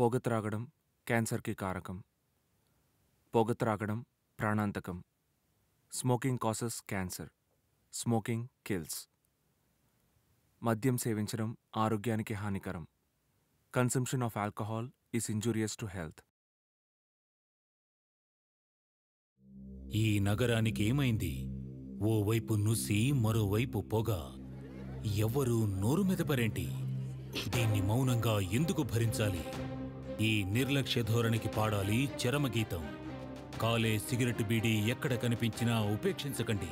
పొగ త్రాగడం క్యాన్సర్కి కారకం. పొగ త్రాగడం ప్రాణాంతకం. Smoking causes cancer. Smoking kills. మద్యం సేవించడం ఆరోగ్యానికి హానికరం. Consumption of alcohol is injurious to health. ఈ నగరానికి ఏమైంది? ఓవైపు నుసి మరోవైపు పొగ. ఎవ్వరూ నోరు మెదపరేంటి? దీన్ని మౌనంగా ఎందుకు భరించాలి? ఈ నిర్లక్ష్య ధోరణికి పాడాలి చరమగీతం. కాలే సిగరెట్ బీడీ ఎక్కడ కనిపించినా ఉపేక్షించకండి.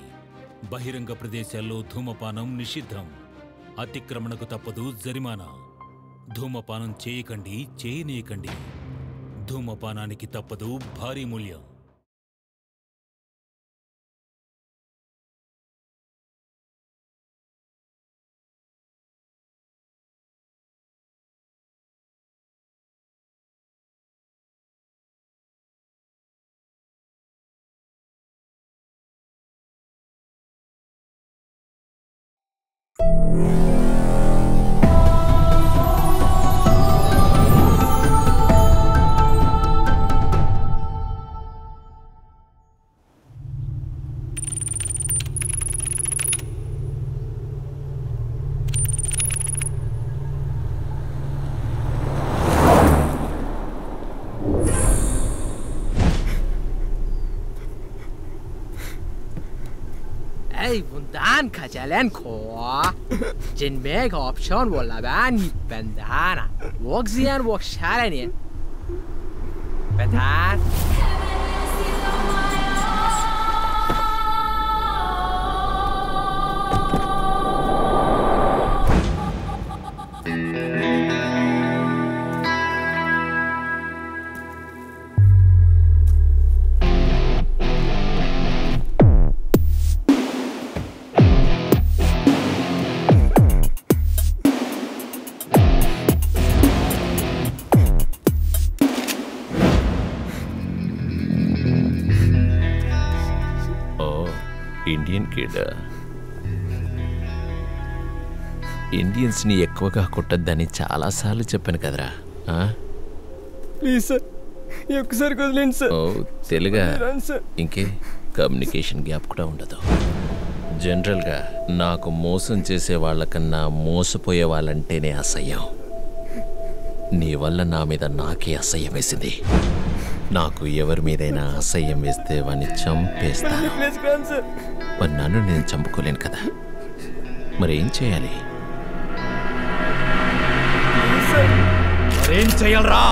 బహిరంగ ప్రదేశాల్లో ధూమపానం నిషిద్ధం. అతిక్రమణకు తప్పదు జరిమానా. ధూమపానం చేయకండి, చేయనీయకండి. ధూమపానానికి తప్పదు భారీ మూల్యం. Ey, bundan kajalen ko. Jin meg option wala ban bandana. Wogzian wog sharani. Bandan. Indian kid. ఇండియన్స్ని ఎక్కువగా కొట్టద్దని చాలాసార్లు చెప్పాను కదరా. ప్లీజ్ సార్, ఒక్కసారి వదిలేండి సార్. ఓ తెలుగా? ఇంకే కమ్యూనికేషన్ గ్యాప్ కూడా ఉండదు. జనరల్గా నాకు మోసం చేసే వాళ్ళకన్నా మోసపోయే వాళ్ళంటేనే అసహ్యం. నీ వల్ల నా మీద నాకే అసహ్యం వేసింది. నాకు ఎవరి మీదైనా అసహ్యం వేస్తే వాడిని చంపేస్తాను. మరి నన్ను నేను చంపుకోలేను కదా, మరి ఏం చేయాలి? మరేం చేయాలరా?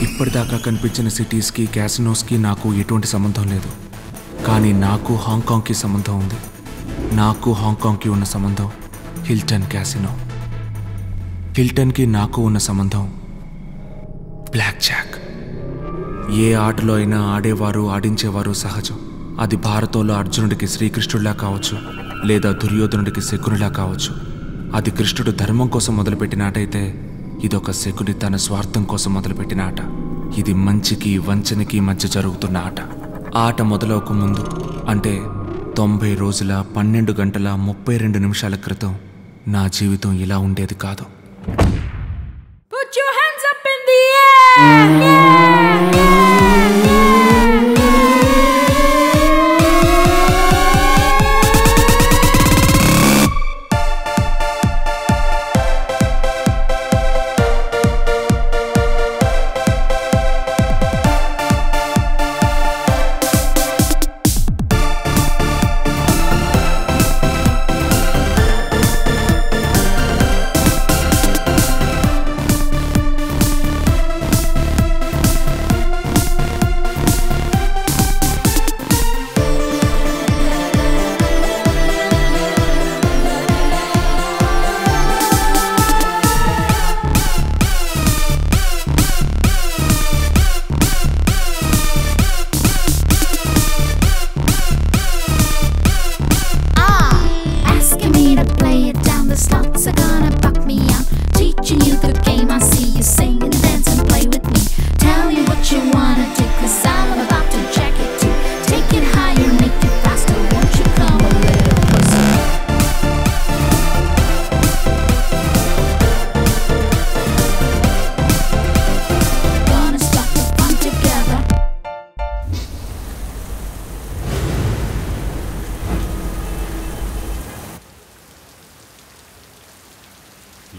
ఇప్పటిదాకా కనిపించిన సిటీస్కి క్యాసినోస్కి నాకు ఎటువంటి సంబంధం లేదు. కానీ నాకు హాంకాంగ్కి సంబంధం ఉంది. నాకు హాంకాంగ్కి ఉన్న సంబంధం హిల్టన్ క్యాసినో. హిల్టన్కి నాకు ఉన్న సంబంధం బ్లాక్ జాక్. ఏ ఆటలో అయినా ఆడేవారు ఆడించేవారు సహజం. అది భారతంలో అర్జునుడికి శ్రీకృష్ణుడిలా కావచ్చు, లేదా దుర్యోధనుడికి శకునిలా కావచ్చు. అది కృష్ణుడు ధర్మం కోసం మొదలుపెట్టిన ఆట అయితే, ఇదొక శకుని తన స్వార్థం కోసం మొదలుపెట్టిన ఆట. ఇది మంచికి వంచనకి మధ్య జరుగుతున్న ఆట. ఆట మొదలవక ముందు, అంటే 90 రోజుల 12 గంటల 32 నిమిషాల క్రితం నా జీవితం ఇలా ఉండేది కాదు. Put your hands up in the air!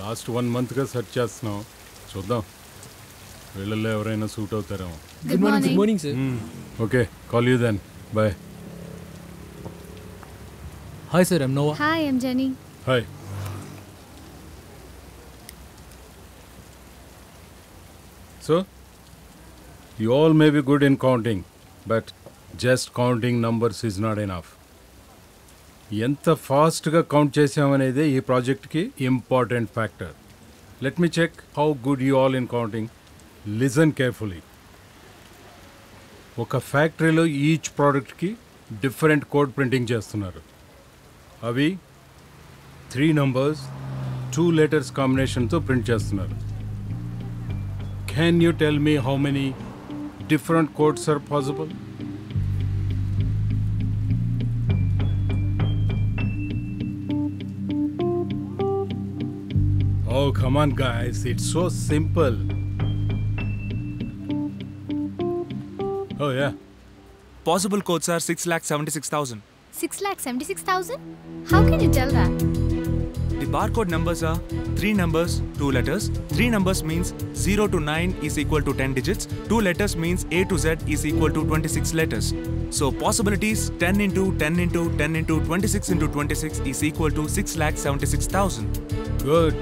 Last 1 మంత్గా సెర్చ్ చేస్తున్నాం, చూద్దాం వీళ్ళల్లో ఎవరైనా సూట్ అవుతారేమో. Good morning sir. Okay, call you then, bye. Hi sir, I'm Nova. Hi, I'm Jenny. Hi. So you all may be good in counting, but just counting numbers is not enough. ఎంత ఫాస్ట్గా count చేసామనేదే ఈ ప్రాజెక్ట్కి important factor. Let me check how good you all in counting. Listen carefully. ఒక ఫ్యాక్టరీలో each ప్రోడక్ట్కి different code printing చేస్తున్నారు. అవి 3 numbers 2 letters కాంబినేషన్తో ప్రింట్ చేస్తున్నారు. Can you tell me how many different codes are possible? Oh, come on guys, it's so simple. Oh yeah. Possible codes are 6,76,000. 6,76,000? How can you tell that? The barcode numbers are 3 numbers, 2 letters. 3 numbers means 0 to 9 is equal to 10 digits. 2 letters means A to Z is equal to 26 letters. So possibilities 10 into 10 into 10 into 26 into 26 is equal to 6,76,000. Good.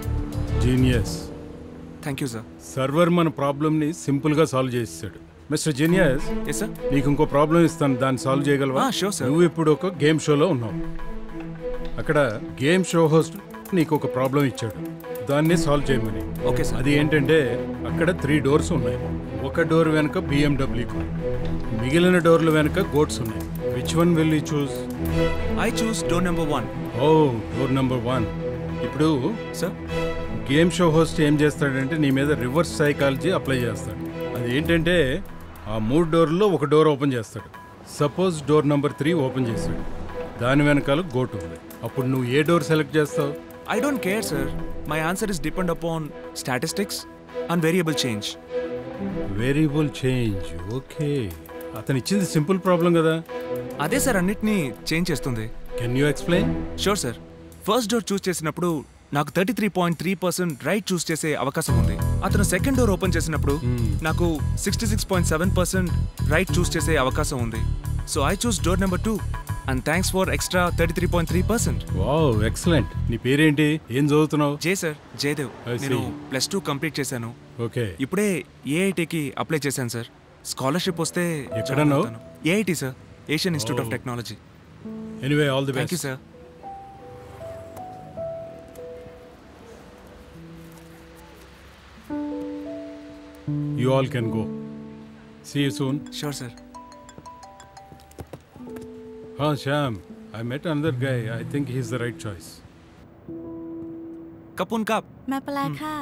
Genius. Thank you, sir. Server మన ప్రాబ్లమ్ని సింపుల్గా solve చేసేసాడు. Mister genius. Yes, sir. నీకు ఇంకో problem ఇస్తాను, దాన్ని solve చేయగలవా? Sure, sir. నువ్వు ఇప్పుడు ఒక గేమ్ షోలో ఉన్నావు. అక్కడ గేమ్ షో హోస్ట్ నీకు ఒక ప్రాబ్లం ఇచ్చాడు, దాన్ని సాల్వ్ చేయమని. Okay sir. అది ఏంటంటే అక్కడ 3 doors ఉన్నాయి. ఒక డోర్ వెనుక BMW కార్, మిగిలిన డోర్ల వెనుక గోట్స్ ఉన్నాయి. Which one will you choose? I choose door number 1. ఓ, డోర్ నెంబర్ 1. ఇప్పుడు Sir? గేమ్ షో హోస్ట్ ఏం చేస్తాడంటే నీ మీద రివర్స్ సైకాలజీ అప్లై చేస్తాడు. అది ఏంటంటే ఆ 3 డోర్లలో ఒక డోర్ ఓపెన్ చేస్తాడు. సపోజ్ డోర్ నెంబర్ 3 ఓపెన్ చేశాడు, దాని వెనకాల గోట్ ఉంది. అప్పుడు నువ్వు ఏ డోర్ సెలెక్ట్ చేస్తావు? I don't care, sir. My answer is depend upon statistics and variable change. Variable change. Okay, అతను ఇచ్చింది సింపుల్ ప్రాబ్లం కదా. అదే సార్ అన్నిటినీ చేంజ్ చేస్తుంది. Can you explain? Sure sir. First door choose చేసినప్పుడు నాకు 33.3% రైట్ చూస్ చేసే అవకాశం ఉంది. అతను సెకండ్ డోర్ ఓపెన్ చేసినప్పుడు నాకు 66.7% రైట్ చూస్ చేసే అవకాశం ఉంది. So I choose door number 2 and thanks for extra 33.3%. Wow, excellent. నీ పేరేంటి, ఏం చదువుతున్నావు? J sir, Jayadev. I see. నేను +2 కంప్లీట్ చేశాను. ఓకే. ఇప్పుడే ఏఐటీకి అప్లై చేశాను సార్. స్కాలర్షిప్ వస్తే ఎక్కడన్నావు? AIT sir, Asian institute of technology. Anyway, all the thank you best. Sir. You all can go. See you soon. Sure sir. Shyam, I met another guy. I think he's the right choice. కపున్ కప్. ไม่เป็นไรค่ะ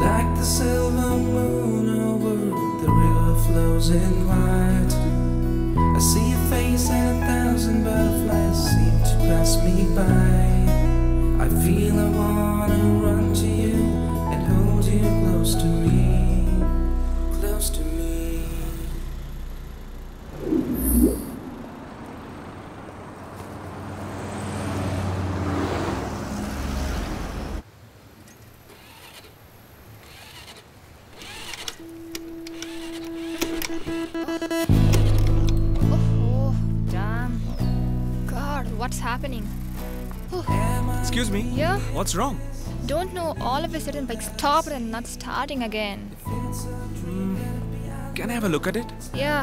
Like the silver moon over the river flows in white. I see your face and 1,000 butterflies seem to pass me by. I feel I wanna run to you and hold you close to me, close to me. Oh, damn. God, what's happening? Excuse me. Yeah? What's wrong? Don't know, all of a sudden bike stopped and not starting again. Can I have a look at it? Yeah.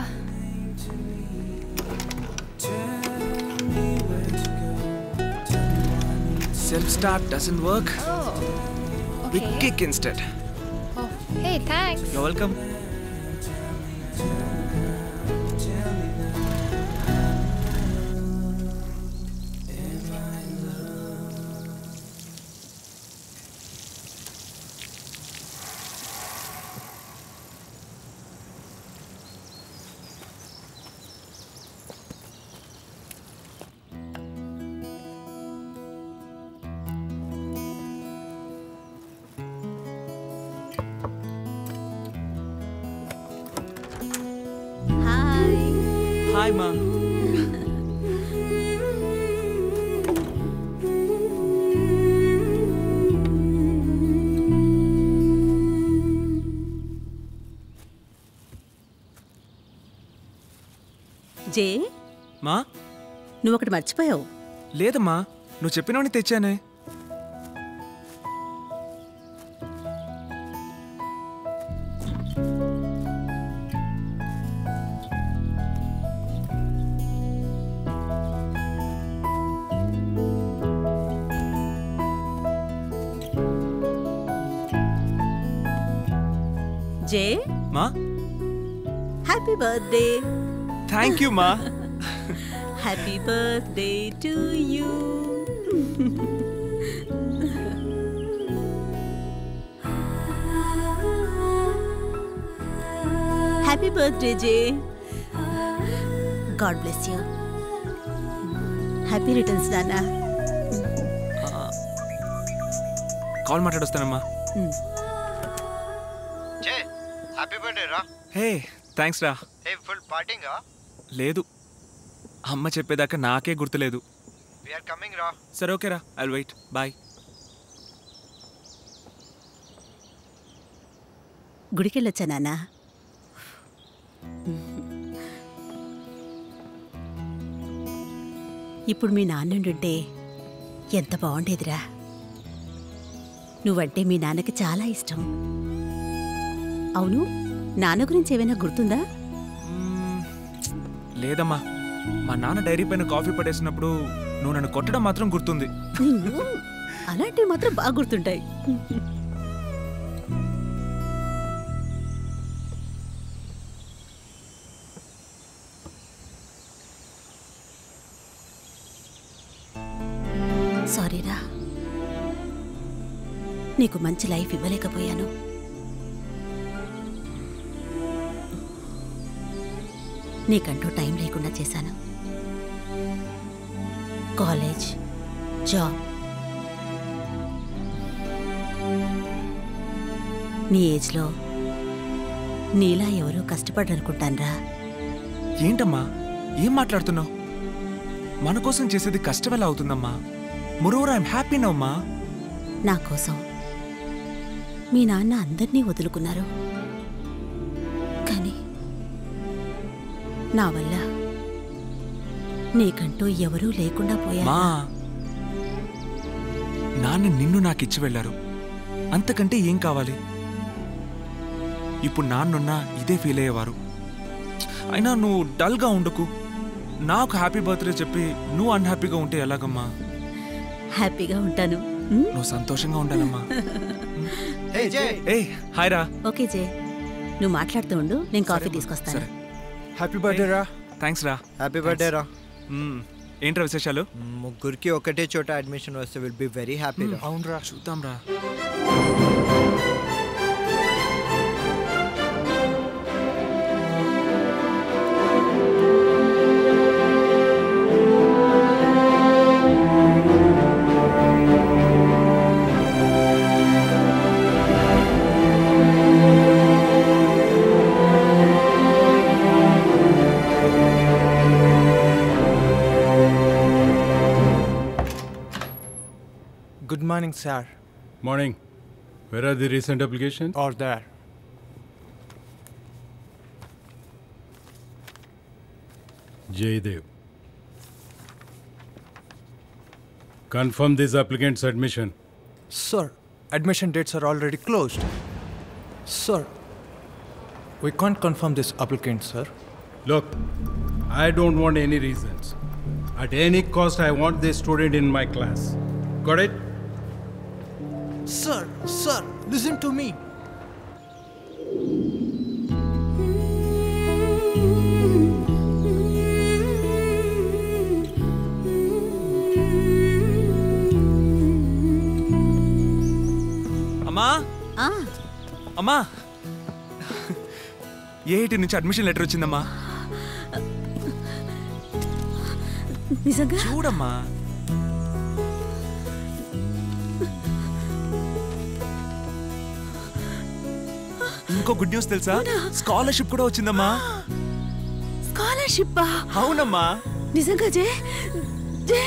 Self-start doesn't work. Oh. We Okay. kick instead. Oh, hey, thanks. You're welcome. Hi మా. జే మా నువ్వు ఒకటి మర్చిపోయావు. లేదమ్మా, నువ్వు చెప్పినవని తెచ్చానే. జే మా happy birthday. Thank you మా. Happy birthday to you. Happy birthday J. God bless you. Happy returns నాన్న. కాల్ మాట్లాడొస్తానమ్మా. హ్యాపీ బర్త్డే రా. హే థ్యాంక్స్ రా. హే ఫుల్ పార్టీంగా? లేదు, అమ్మ చెప్పేదాకా నాకే గుర్తులేదు. వి ఆర్ కమింగ్ రా. సరే ఓకే రా, ఐల్ వెయిట్. బాయ్. గుడికెళ్ళొచ్చా నాన్న? ఇప్పుడు మీ నాన్నుండుంటే ఎంత బాగుండేదిరా. నువ్వంటే మీ నాన్నకి చాలా ఇష్టం. అవును, నాన్న గురించి ఏమైనా గుర్తుందా? లేదమ్మా, మా నాన్న డైరీ పైన కాఫీ పడేసినప్పుడు నువ్వు నన్ను కొట్టడం మాత్రం గుర్తుంది. నిన్ను అలాంటివి మాత్రం బాగా గుర్తుంటాయి. సారీరా, నీకు మంచి లైఫ్ ఇవ్వలేకపోయాను. నీకంటూ టైం లేకుండా చేశాను. College, job. నీ ఏజ్లో నీలా ఎవరూ కష్టపడరనుకుంటాన్రా. ఏంటమ్మా ఏం మాట్లాడుతున్నావు? మన కోసం చేసేది కష్టం ఎలా అవుతుందమ్మా? మోరోవర్ ఐఎమ్ హ్యాపీ నౌ అమ్మా. నా కోసం మీ నాన్న అందరినీ వదులుకున్నారు, కానీ నా వల్ల నీకంటూ ఎవరూ లేకుండా పోయారు. నాన్న నిన్ను నాకిచ్చి వెళ్ళారు, అంతకంటే ఏం కావాలి? ఇప్పుడు నాన్నున్నా ఇదే ఫీల్ అయ్యేవారు. అయినా నువ్వు డల్గా ఉండకు. నాకు హ్యాపీ బర్త్డే చెప్పి నువ్వు అన్హ్యాపీగా ఉంటే ఎలాగమ్మా? హ్యాపీగా ఉంటాను. నువ్వు సంతోషంగా ఉండాలమ్మా. హాయ్ రా. ఓకే జే, నువ్వు మాట్లాడుతూ ఉండు, నేను కాఫీ తీసుకొస్తాను. హ్యాపీ బర్త్డే రా. థ్యాంక్స్ రా. హ్యాపీ బర్త్డే రా. ఏంట్రా విశేషాలు? ముగ్గురికి ఒకటే చోట అడ్మిషన్ వస్తే విల్ బి వెరీ హ్యాపీ రా. అవునరా, చూద్దాం రా. Good morning, sir. Morning. Where are the recent applications? Or there. Jaydev. Confirm this applicant's admission. Sir, admission dates are already closed. Sir, we can't confirm this applicant, sir. Look, I don't want any reasons. At any cost, I want this student in my class. Got it? Sir, listen to me. అమ్మా, అమ్మా, IIT నుంచి admission letter వచ్చిందమ్మా. నిజంగా? చూడమ్మా. ఇంకో good news తెలుసా? Scholarship కూడా వచ్చిందమ్మా. స్కాలర్షిప్? పార్ట్నర్షిప్. అవునమ్మా. నిజంగా జే జే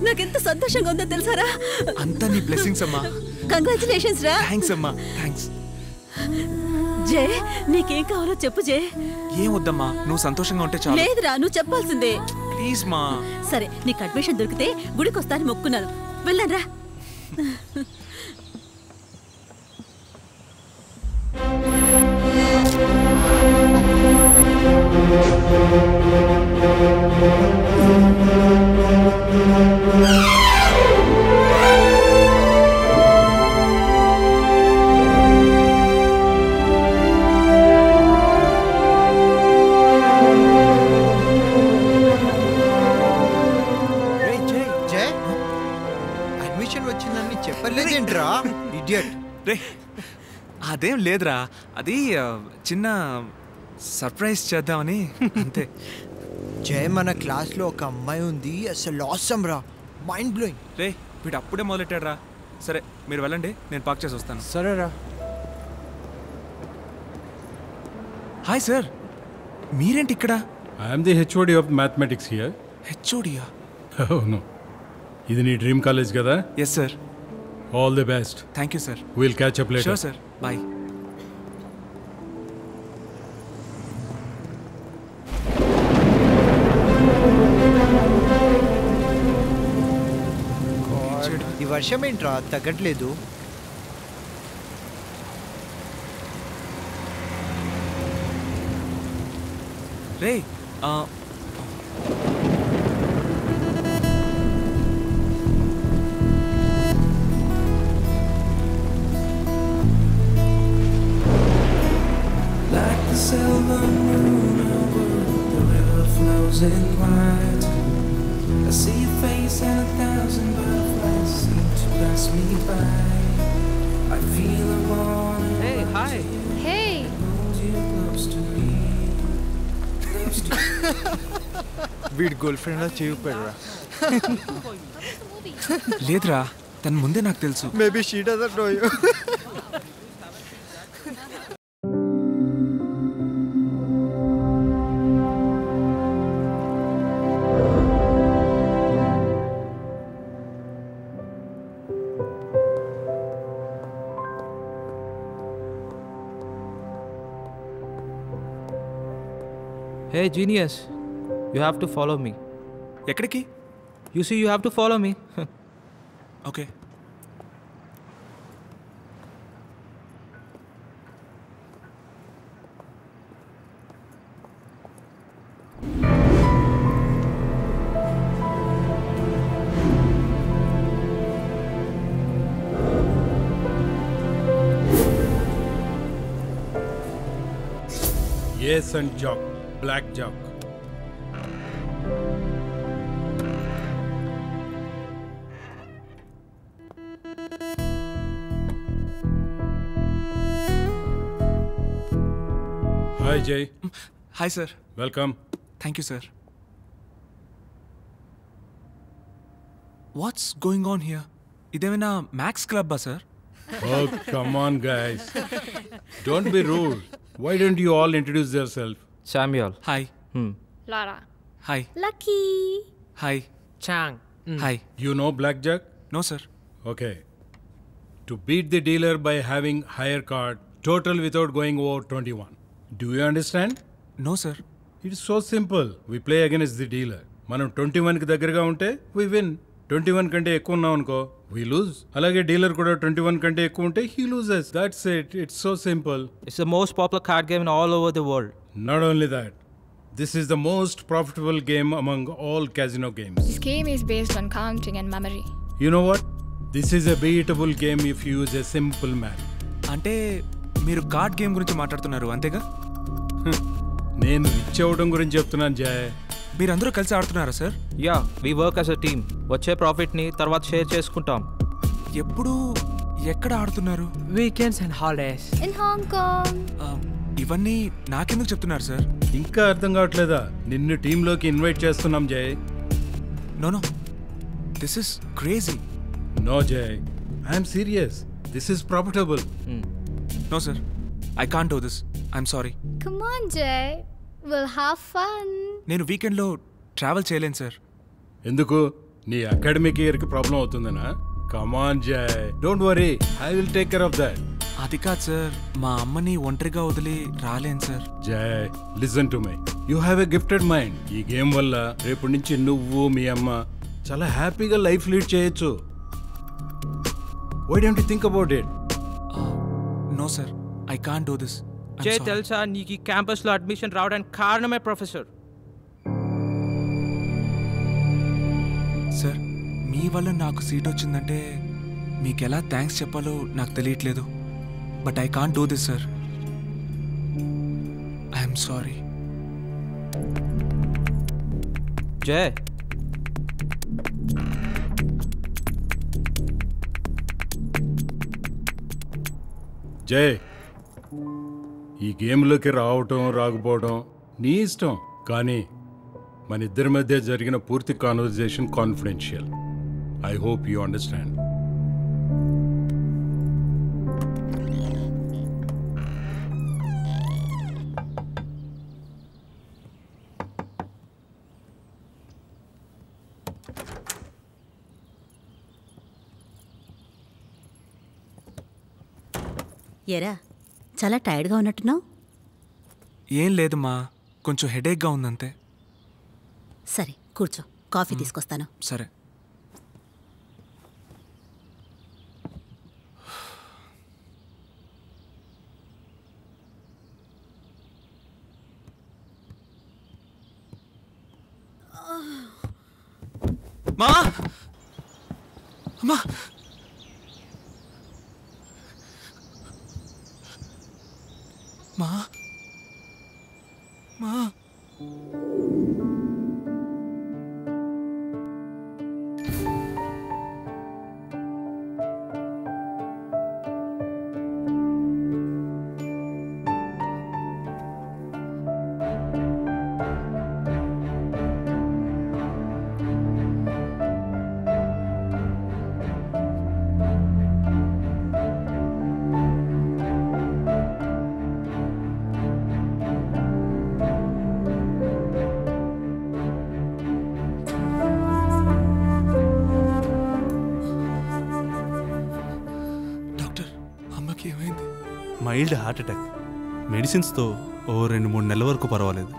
నాకెంత సంతోషంగా ఉందో తెలుసారా? అంతా నీ బ్లెస్సింగ్స్ అమ్మా. కంగ్రాచులేషన్స్ రా. థ్యాంక్స్ అమ్మా. థ్యాంక్స్. జే నీకేం కావాలో చెప్పు జే. ఏం వద్దమ్మా, నువ్వు సంతోషంగా ఉంటే చాలు. లేదురా, నువ్వు చెప్పాల్సిందే. ప్లీజ్ మా. సరే, నీకు అడ్మిషన్ దొరికితే గుడికి వస్తాను మొక్కున్నాను. వెళ్ళండ్రా. అదేం లేదురా, అది చిన్న సర్ప్రైజ్ చేద్దామని అంతే. జై, మన క్లాస్లో ఒక అమ్మాయి ఉంది, అసలు ఆసమ్ రా, మైండ్ బ్లోయింగ్. రే, వీడు అప్పుడే మొదలెట్టాడు రా. సరే మీరు వెళ్ళండి, నేను పార్క్ చేసి వస్తాను. సరేరా. హాయ్ సార్, మీరేంటి ఇక్కడ? I'm the HOD of mathematics here. హెచ్ఓడియా? అవును. ఇది నీ డ్రీమ్ కాలేజ్ కదా? Yes sir. All the best. Thank you sir. Will catch up later. Sure sir, bye. ఈ వర్షం ఏంట్రా తగ్గట్లేదు? రే, Like the silver moon over the river flows in white. I see your face and 1,000 butterflies seem to pass me by. I feel I wanna Hey, hi. Hey. hold you close to me. వీడి girl friend లా చేయకపోయారా? లేదురా, తన ముందే నాకు తెలుసు. Maybe she doesn't know you. Hey genius, you have to follow me. ఎక్కడికి? You see, you have to follow me. Okay. Yes, and jock, black jock. Hi, Jay. Hi, sir. Welcome. Thank you, sir. What's going on here? ఇదేమైనా Max క్లబ్బా sir? Oh, come on, guys. Don't be rude. Why don't you all introduce yourself? Samuel. Hi. Lara. Hi. Lucky. Hi. Chang. Hi. You know Blackjack? No, sir. Okay. To beat the dealer by having higher card, total without going over 21. Do you understand? No, sir. It's so simple. We play against the dealer. మనం 21 కి దగ్గరగా ఉంటే we win. 21 కంటే ఎక్కువ ఉన్నాం అనుకో we lose. అలాగే dealer కూడా 21 కంటే ఎక్కువ ఉంటే he loses. That's it. It's so simple. It's the most popular card game in all over the world. Not only that, this is the most profitable game among all casino games. This game is based on counting and memory. You know what? This is a beatable game if you use a simple math. అంటే మీరు card game గురించి మాట్లాడుతున్నారు అంతేగా? నేను rich అవ్వడం గురించి చెప్తున్నాను జయ. మీరందరూ కలిసి ఆడుతున్నారా sir? Yeah, we work as a team. వచ్చే ప్రాఫిట్ని తర్వాత షేర్ చేసుకుంటాం. ఎప్పుడు ఎక్కడ ఆడుతున్నారు? Weekends and holidays. In Hong Kong. ఇవన్నీ నాకెందుకు చెప్తున్నారు సార్? ఇంకా అర్థం కావట్లేదా? నిన్ను టీంలోకి ఇన్వైట్ చేస్తున్నాం Jay. No no, this is crazy. No Jay, I'm serious. This is profitable. No sir, I can't do this. I'm sorry. Come on, Jay. We'll have fun. నేను వీకెండ్లో ట్రావెల్ చేయలేను సార్. ఎందుకు? నీ అకాడమిక్ ఇయర్కి ప్రాబ్లం అవుతుందనా? Come on Jay, don't worry, I will take care of that. అది కాదు sir, మా అమ్మని ఒంటరిగా వదిలి రాలేను sir. Jay, listen to my, you have a gifted mind. ఈ గేమ్ వల్ల రేపు నుంచి నువ్వు మీ అమ్మ చాలా హ్యాపీగా లైఫ్ లీడ్ చేయొచ్చు. Why don't you think about it? No sir, I can't do this. Jai తెలుసా నీకు ఈ క్యాంపస్లో అడ్మిషన్ రావడానికి కారణమే ప్రొఫెసర్. సార్, మీ వల్ల నాకు సీట్ వచ్చిందంటే మీకు ఎలా థ్యాంక్స్ చెప్పాలో నాకు తెలియట్లేదు. But I can't do this sir. I'm sorry. జై, జయ్, ఈ గేమ్లోకి రావటం రాకపోవడం నీ ఇష్టం, కానీ మన ఇద్దరి మధ్య జరిగిన పూర్తి conversation confidential. I hope you understand. ఎరా, చాలా టైర్డ్గా ఉన్నట్టున్నావు. ఏం లేదమ్మా, కొంచెం హెడేక్గా ఉందంతే. సరే కూర్చో, కాఫీ తీసుకొస్తాను. సరే. మా అమ్మా, మా మా మైల్డ్ హార్ట్ అటాక్. మెడిసిన్స్తో ఓ 2-3 నెలల వరకు పర్వాలేదు.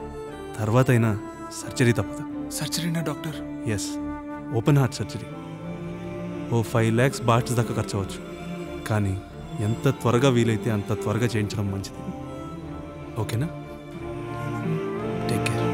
తర్వాత అయినా సర్జరీ తప్పదు. సర్జరీనా doctor? Yes, open heart surgery. ఓ 5 lakhs బాట్స్ దాకా ఖర్చు అవ్వచ్చు. కానీ ఎంత త్వరగా వీలైతే అంత త్వరగా చేయించడం మంచిది. ఓకేనా? Take care.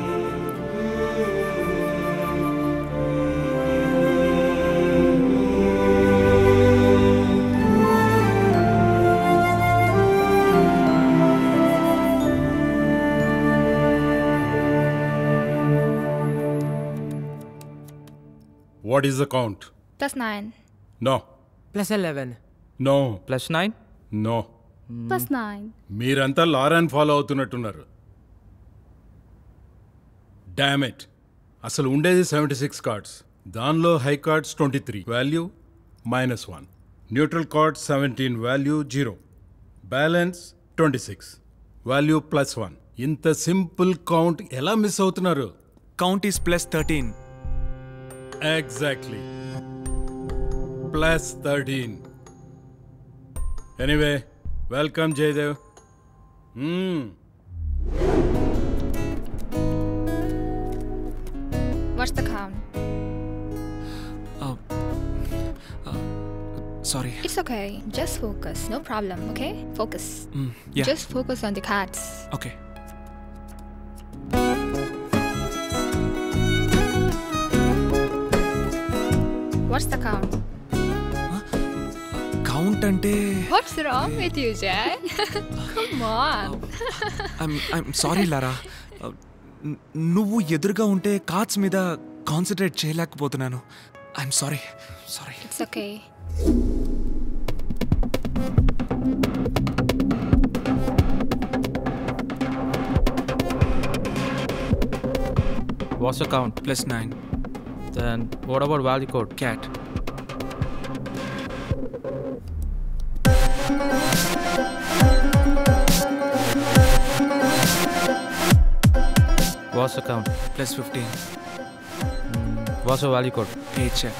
What is the count? +9. No. +11. No. +9. No. +9. మీరంతా లారాన్ ఫాలో అవుతున్నట్టున్నారు. డామ్ ఇట్, అసలు ఉండేది 76 కార్డ్స్. దానిలో high cards 23, value -1. Neutral cards 17, value 0. Balance 26, value +1. ఇంత సింపుల్ కౌంట్ ఎలా మిస్ అవుతున్నారు? Count is +13. Exactly. +13. Anyway, welcome Jaydev. What's the count? Sorry. It's okay. Just focus. No problem, okay? Focus. Yeah. Just focus on the cards. Okay. What's the count? Count ante. What's wrong with you, Jay? Come on. I'm sorry, Lara. నువ్వు ఎదురుగా ఉంటే cards మీద concentrate చేయలేకపోతున్నాను. I'm sorry. It's okay. What's the count? +9. Then what about value code? Cat. What's the count? Plus 15. What's the value code? 8 check.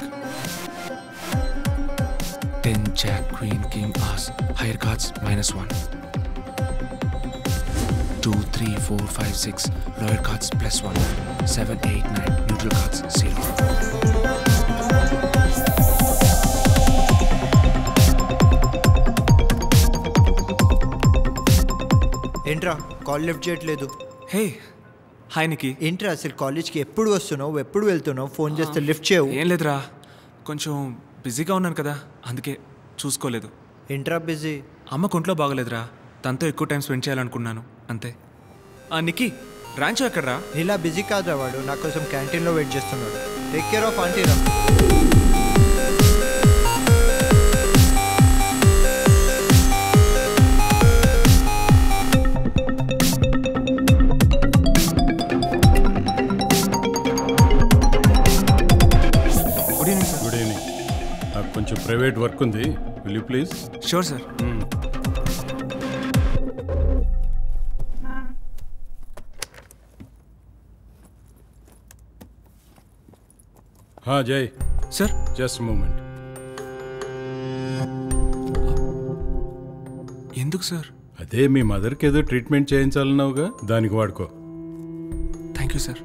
10 jack, queen, king, ace. Higher cards -1. 2, 3, 4, 5, 6. Lower cards +1. 7, 8, 9. Neutral cards 0. ఏంట్రా call lift చేయట్లేదు? Hey hi నికి. ఏంట్రా అసలు కాలేజ్కి ఎప్పుడు వస్తున్నావు, ఎప్పుడు వెళ్తున్నావు? ఫోన్ చేస్తే లిఫ్ట్ చేయవు. ఏం లేదురా, కొంచెం బిజీగా ఉన్నాను కదా, అందుకే చూసుకోలేదు. ఏంట్రా బిజీ? అమ్మ కొంట్లో బాగలేదురా, తనతో ఎక్కువ టైం స్పెండ్ చేయాలనుకున్నాను అంతే. నికి రాంచో ఎక్కడరా? ఇలా బిజీ కాదురా, వాడు నా కోసం క్యాంటీన్లో వెయిట్ చేస్తున్నాడు. టేక్ కేర్ ఆఫ్ ఆంటీరా. Good evening. నాకు కొంచెం ప్రైవేట్ వర్క్ ఉంది, will you please? Sure sir. Jai sir, just moment. ఎందుకు సార్? అదే మీ మదర్కి ఏదో ట్రీట్మెంట్ చేయించాలన్నావుగా, దానికి వాడుకో. Thank you sir.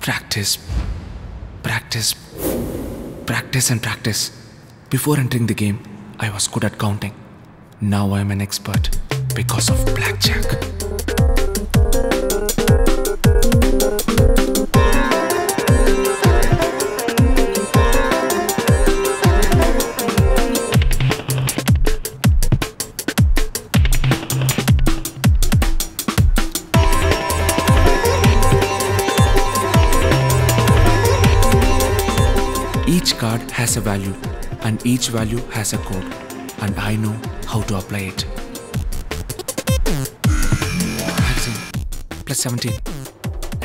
Practice, practice, practice and practice. Before entering the game, I was good at counting. Now I am an expert because of blackjack. Each card has a value, and each value has a code, and I know how to apply it. Magazine +17,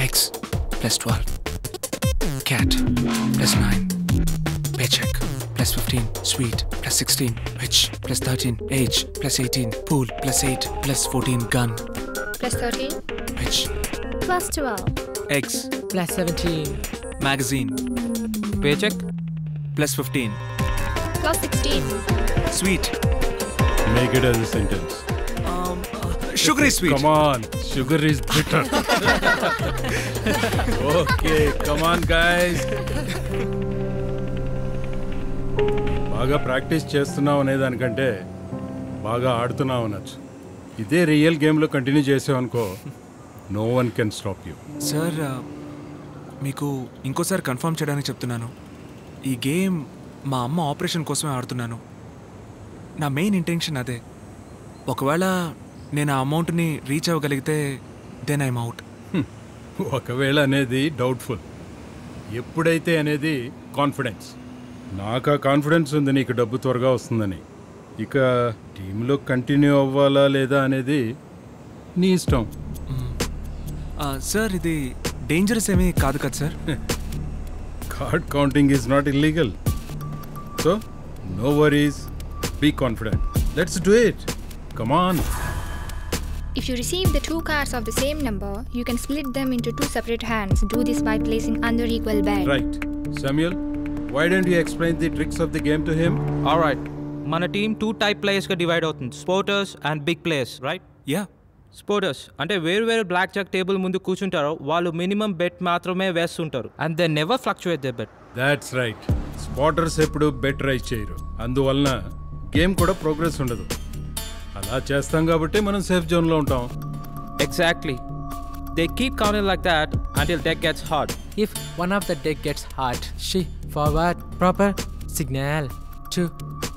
X +12, cat +9, paycheck +15, sweet +16, witch +13, age +18, pool +8, +14, gun +13, witch +12, X +17, magazine Paycheck +15, +16, sweet. Make it as a sentence. Sugar is sweet. Come on, sugar is bitter. Okay, come on guys. బాగా practice చేస్తున్నావు అనే దానికంటే బాగా ఆడుతున్నావు అనొచ్చు. ఇదే real గేమ్లో continue చేసావనుకో, no one can stop you. Sir, మీకు ఇంకోసారి కన్ఫర్మ్ చేయడానికి చెప్తున్నాను, ఈ గేమ్ మా అమ్మ ఆపరేషన్ కోసమే ఆడుతున్నాను. నా మెయిన్ ఇంటెన్షన్ అదే. ఒకవేళ నేను ఆ అమౌంట్ని రీచ్ అవ్వగలిగితే దెన్ ఐఎమ్ అవుట్. ఒకవేళ అనేది డౌట్ఫుల్, ఎప్పుడైతే అనేది కాన్ఫిడెన్స్. నాకు ఆ కాన్ఫిడెన్స్ ఉంది నీకు డబ్బు త్వరగా వస్తుందని. ఇక టీంలో కంటిన్యూ అవ్వాలా లేదా అనేది నీ ఇష్టం. సార్, ఇది డేంజరస్ ఏమీ కాదు కదా sir? Card counting is not illegal, so no worries, be confident. Let's do it, come on. If you receive the two cards of the same number, you can split them into two separate hands. Do this by placing under equal bet. Right. Samuel, why don't you explain the tricks of the game to him? Alright. మన team 2 type ప్లేయర్స్గా divide అవుతుంది, spotters and big players, right? Yeah. Spotters అంటే వేరు black Jack table ముందు కూర్చుంటారో వాళ్ళు minimum bet మాత్రమే వేస్తుంటారు, and they never fluctuate they bet. That's right. Spotters ఎప్పుడు బెట్ రైజ్ చేయరు, అందువలన గేమ్ కూడా ప్రోగ్రెస్ ఉండదు. అలా చేస్తాం కాబట్టి మనం సేఫ్ జోన్లో ఉంటాం. Exactly. They keep counting like that until deck gets hot. If one of the deck gets hot, she forward proper signal to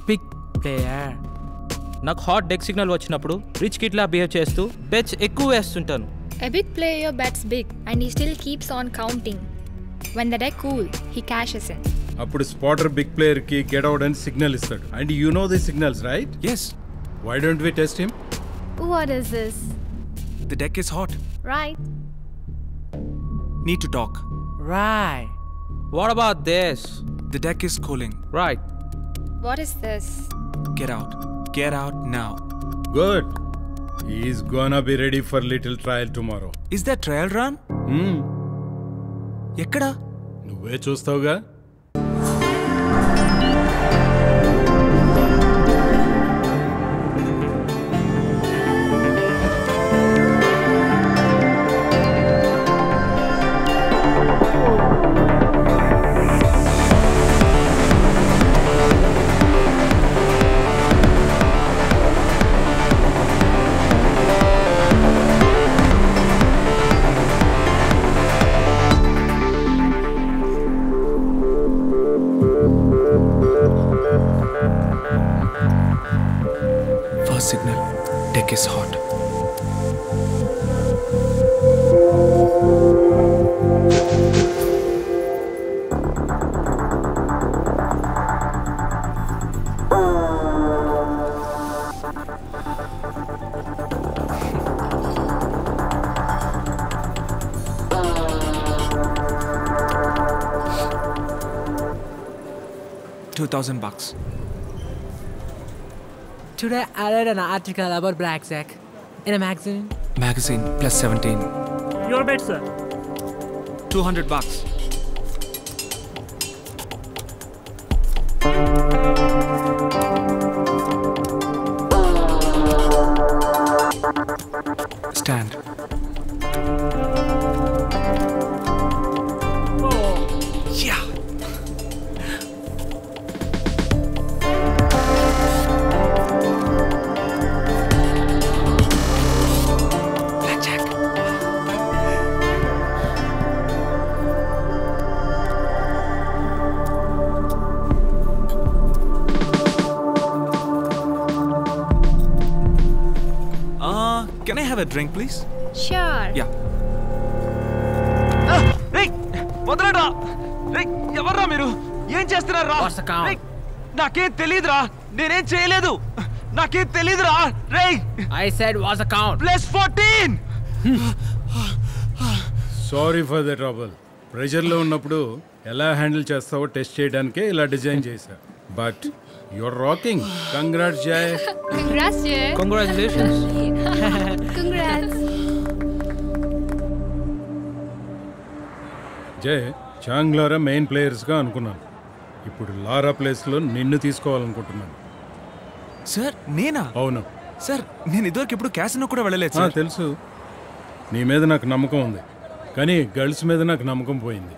big player. నాకు హాట్ డెక్ సిగ్నల్ వచ్చినప్పుడు రిచ్ కిడ్లా బిహేవ్ చేస్తూ బెట్స్ ఎక్కువ వేస్తుంటాను. A big player bets big and he still keeps on counting. When the deck cool, he cashes in. అప్పుడు spotter big player కి get out అని signal ఇస్తాడు. And you know the signals, right? Yes. Why don't we test him? What is this? The deck is hot. Right. Need to talk. Right. What about this? The deck is cooling. Right. What is this? Get out. Get out now. Good. He's gonna be ready for little trial tomorrow. Is that trial run? ఎక్కడా? నువ్వే చూస్తావుగా. First signal. Deck is hot. $2,000. Today I read an article about blackjack in a magazine. Magazine plus 17. Your bet, sir. $200. Stand. Yeah. Can I have a drink, please? Sure. Yeah. Hey, Vadalara! Hey, ఎవర్రా మీరు? ఏం చేస్తున్నారా? What's the count? Hey, నాకేం తెలీదురా. నేనేం చేయలేదు. నాకేం తెలీదురా. Hey! I said what's the count? +14. Sorry for the trouble. ప్రెషర్లో ఉన్నప్పుడు ఎలా హ్యాండిల్ చేస్తావో టెస్ట్ చేయడానికే ఇలా డిజైన్ చేశా. But your rocking. Congrats Jay. Congrats, Jay. Congratulations. Congrats. Jay, Chang Laura main ప్లేయర్స్గా అనుకున్నాను. ఇప్పుడు లారా ప్లేస్లో నిన్ను తీసుకోవాలనుకుంటున్నాను. సార్ నేనా? అవును సార్, నేను ఇదివరకు ఎప్పుడు క్యాసినో కూడా వెళ్ళలేదు సార్. తెలుసు. నీ మీద నాకు నమ్మకం ఉంది, కానీ గర్ల్స్ మీద నాకు నమ్మకం పోయింది.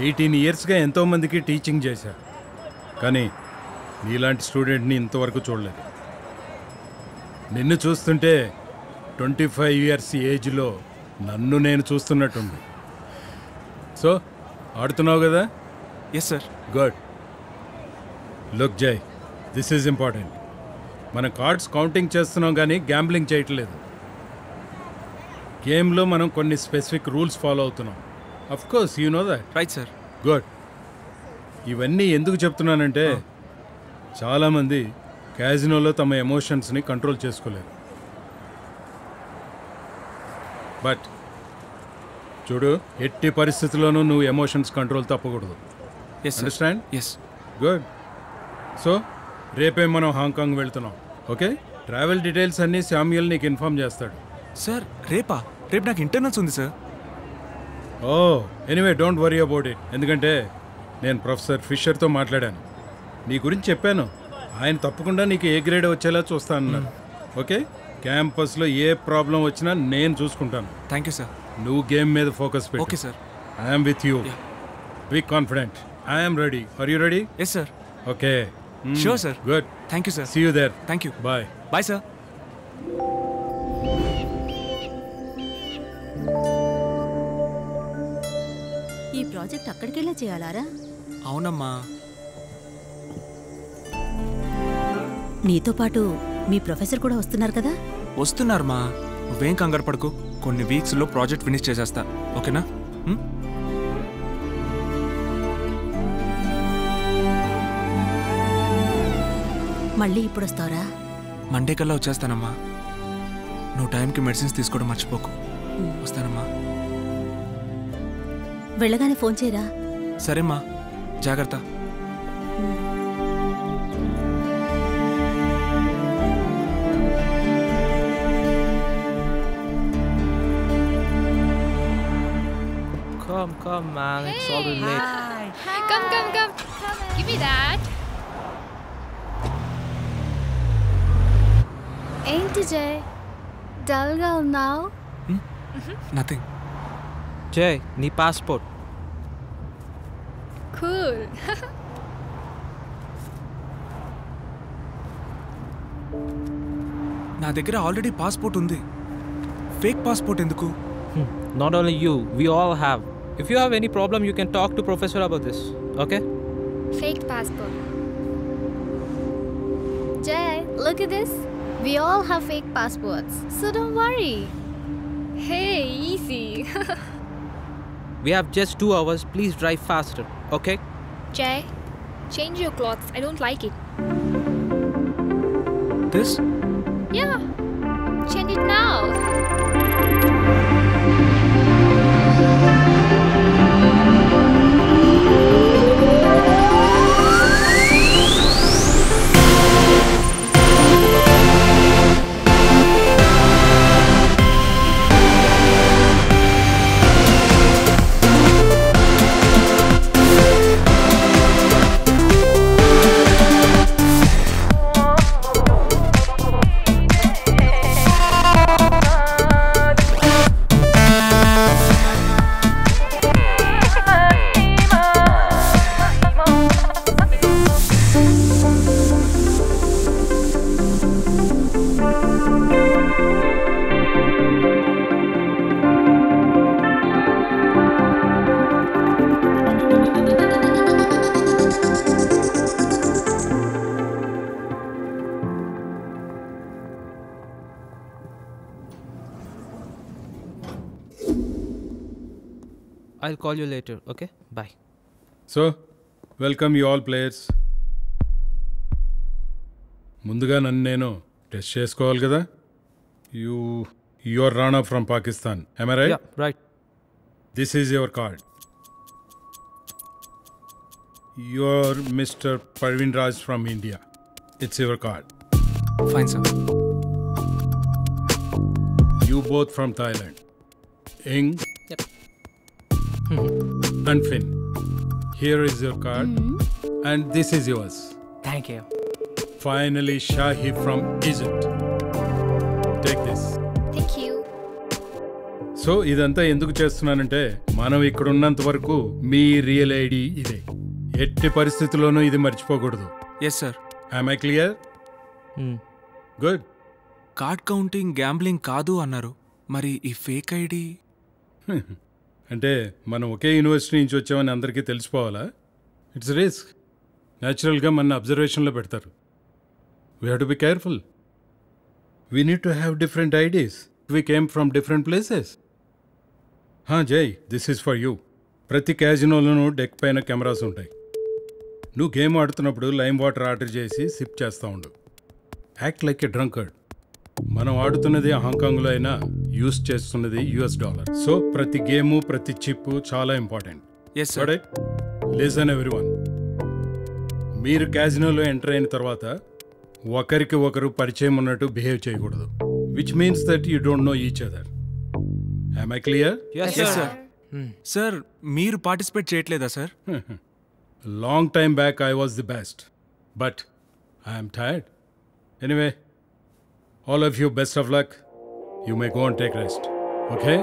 18 ఇయర్స్గా ఎంతోమందికి టీచింగ్ చేశా, కానీ నీలాంటి స్టూడెంట్ని ఇంతవరకు చూడలేదు. నిన్ను చూస్తుంటే 25 ఇయర్స్ ఏజ్లో నన్ను నేను చూస్తున్నట్టుంది. సో ఆడుతున్నావు కదా? Yes sir. Good. Look Jai, this is important. మన కార్డ్స్ కౌంటింగ్ చేస్తున్నాం కానీ గ్యాంబ్లింగ్ చేయట్లేదు. గేమ్లో మనం కొన్ని స్పెసిఫిక్ రూల్స్ ఫాలో అవుతున్నాం. Of course you know that. Right sir. Good. ఇవన్నీ ఎందుకు చెప్తున్నానంటే చాలామంది క్యాజినోలో తమ ఎమోషన్స్ని కంట్రోల్ చేసుకోలేరు. బట్ చూడు, ఎట్టి పరిస్థితుల్లోనూ నువ్వు ఎమోషన్స్ కంట్రోల్ తప్పకూడదు. అండర్స్టాండ్? ఎస్. గుడ్. సో రేపే మనం హాంకాంగ్ వెళ్తున్నాం. ఓకే? ట్రావెల్ డీటెయిల్స్ అన్నీ శామ్యుయల్ నీకు ఇన్ఫార్మ్ చేస్తాడు. సార్ రేపా? రేపు నాకు ఇంటర్నల్స్ ఉంది sir. Oh anyway, don't worry about it. ఎందుకంటే నేను ప్రొఫెసర్ ఫిషర్తో మాట్లాడాను, నీ గురించి చెప్పాను. ఆయన తప్పకుండా నీకు ఏ గ్రేడ్ వచ్చేలా చూస్తానన్నారు. ఓకే? క్యాంపస్లో ఏ ప్రాబ్లం వచ్చినా నేను చూసుకుంటాను. Thank you sir. నువ్వు గేమ్ మీద ఫోకస్ పెట్టు. Okay sir. I'm with you. Be confident. I'm ready. Are you ready? Yes sir. Okay. Sure sir. Good. Thank you sir. See you there. Thank you. Bye. Bye sir. ఈ project అక్కడికెళ్ళే చేయాలారా? అవునమ్మా. నీతో పాటు మీ professor కూడా వస్తున్నారు కదా? వస్తున్నారమ్మా, నువ్వేం కంగారు పడకు. కొన్ని వీక్స్లో ప్రాజెక్ట్ ఫినిష్ చేసేస్తా. ఓకేనా? మళ్ళీ ఇప్పుడు వస్తావురా? మండే కల్లా వచ్చేస్తానమ్మా. నువ్వు టైంకి మెడిసిన్స్ తీసుకోవడం మర్చిపోకు. వస్తానమ్మా. వెళ్ళగానే ఫోన్ చేయరా? సరేమ్మా, జాగ్రత్త. Come, man. It's already late. Come. Give me that. ఏంటి జయ్ డల్గా ఉన్నావు? నథింగ్. Jay, నీ passport. Cool. నా దగ్గర ఆల్రెడీ పాస్పోర్ట్ ఉంది. ఫేక్ పాస్పోర్ట్ ఎందుకు? Not only you, we all have. If you have any problem, you can talk to professor about this. Okay? Fake passport. Jay, look at this. We all have fake passports, so don't worry. Hey, easy. We have just 2 hours. Please drive faster. Okay? Jay, change your clothes. I don't like it. This? Yeah. Change it now. I'll call you later. Okay? Bye. So welcome you all players. ముందుగా నన్ను నేను test చేసుకోవాలి కదా. Your Rana from Pakistan. am I right? Yeah, right. This is your card. You're Mr. Parveen Raj from India. It's your card. Fine, sir. You both from Thailand. Ing. Yep. And Finn. Here is your card. And this is yours. Thank you. Finally, Shahi from Egypt. Take this. Thank you. So ఇదంతా ఎందుకు చేస్తున్నానంటే మనం ఇక్కడ ఉన్నంత వరకు మీ real ID ఇదే. ఎట్టి పరిస్థితుల్లోనూ ఇది మర్చిపోకూడదు. Yes sir. Am I clear? Good. Card counting gambling కాదు అన్నారు. మరి ఈ ఫేక్ ఐడి అంటే మనం ఒకే యూనివర్సిటీ నుంచి వచ్చామని అందరికీ తెలిసిపోవాలా? It's risk. న్యాచురల్గా మన అబ్జర్వేషన్లో పెడతారు. We have to be careful. We need to have different IDs. We came from different places. జై, దిస్ ఈజ్ ఫర్ యూ. ప్రతి క్యాజినోలోనూ డెక్ పైన కెమెరాస్ ఉంటాయి. నువ్వు గేమ్ ఆడుతున్నప్పుడు లైమ్ వాటర్ ఆర్డర్ చేసి సిప్ చేస్తూ ఉండు. Act like a drunkard. మనం ఆడుతున్నది హాంకాంగ్లో అయినా యూస్ చేస్తున్నది $. సో ప్రతి గేము ప్రతి చిప్ చాలా ఇంపార్టెంట్. Listen everyone. మీరు క్యాజినోలో ఎంటర్ అయిన తర్వాత ఒకరికి ఒకరు పరిచయం ఉన్నట్టు బిహేవ్ చేయకూడదు. Which means that you don't know each other. Am I clear? Yes, sir. Sir మీరు పార్టిసిపేట్ చేయట్లేదా sir? Long time back I was the best, but I am tired. Anyway, all of you, best of luck. You may go and take rest. Okay?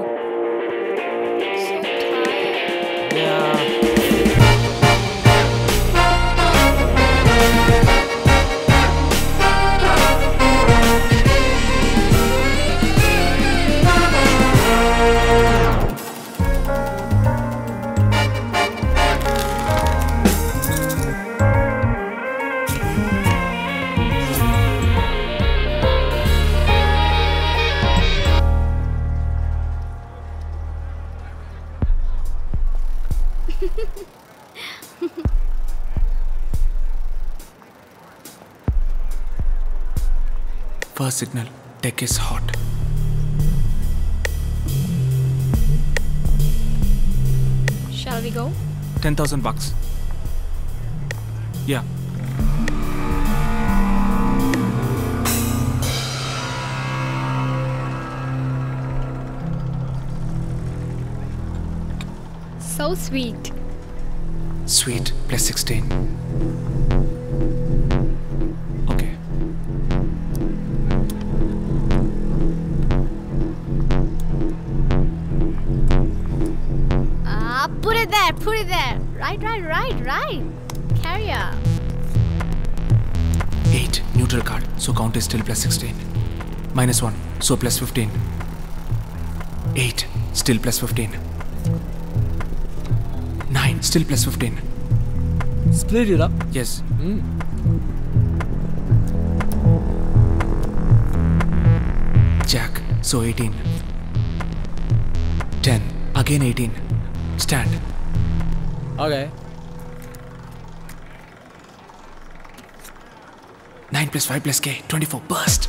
First signal, tech is hot. Shall we go? $10,000. Yeah. So sweet. Sweet plus 16. Okay. Put it there, put it there. Right. Carry on. 8 neutral card, so count is still plus 16. Minus 1, so plus 15. 8 still plus 15. 9 still plus 15. Split it up. Yes. Jack, so 18. 10 again 18. Stand. Okay. 9 plus 5 plus K, 24. Burst.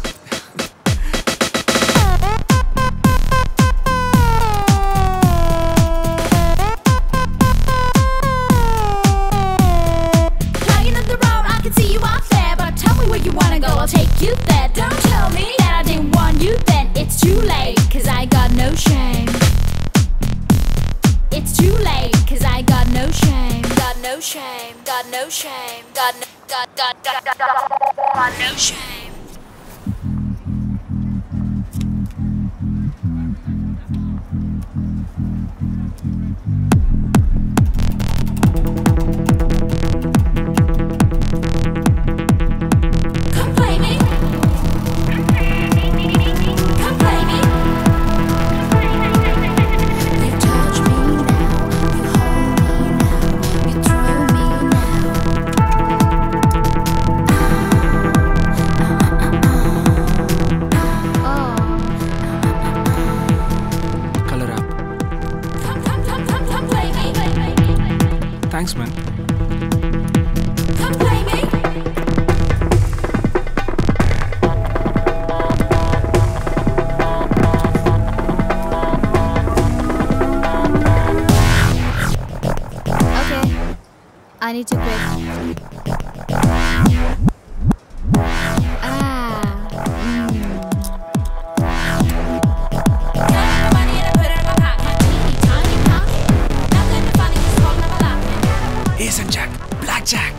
Flying up the road, I can see you out there, but tell me where you wanna go, I'll take you there. Don't tell me that I didn't want you then. It's too late, 'cause I got no shame. It's too late, 'cause I got no shame. Got no shame, got no shame, got no shame. Come play me. Come play me. You touch me now, you hold me now, you thrill me now. Color up. Come play me. Thanks, man. Come play me. Okay. I need to quit. Ace and Jack. Blackjack.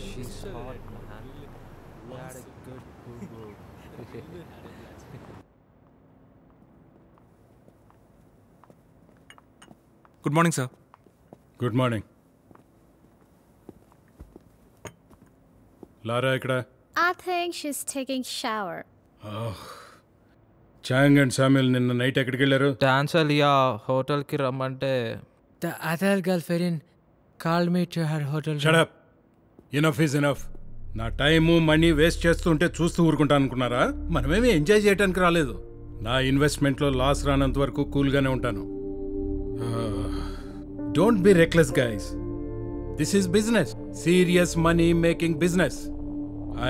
She's hot, man. We had a good boo-boo. Good morning, sir. Good morning. Laura ఇక్కడ? I think she's taking shower. Chang and Samuel నిన్న night ఎక్కడికి వెళ్ళారు? Dance Alia హోటల్కి రమ్మంటే The other girlfriend called me to her hotel. Shut up. Enough is enough. నా time money waste చేస్తుంటే చూస్తూ ఊరుకుంటాను అనుకున్నారా? మనమేమి ఎంజాయ్ చేయడానికి రాలేదు. నా ఇన్వెస్ట్మెంట్లో లాస్ రానంత వరకు కూల్గానే ఉంటాను. Don't be reckless guys. This is business. Serious money making business.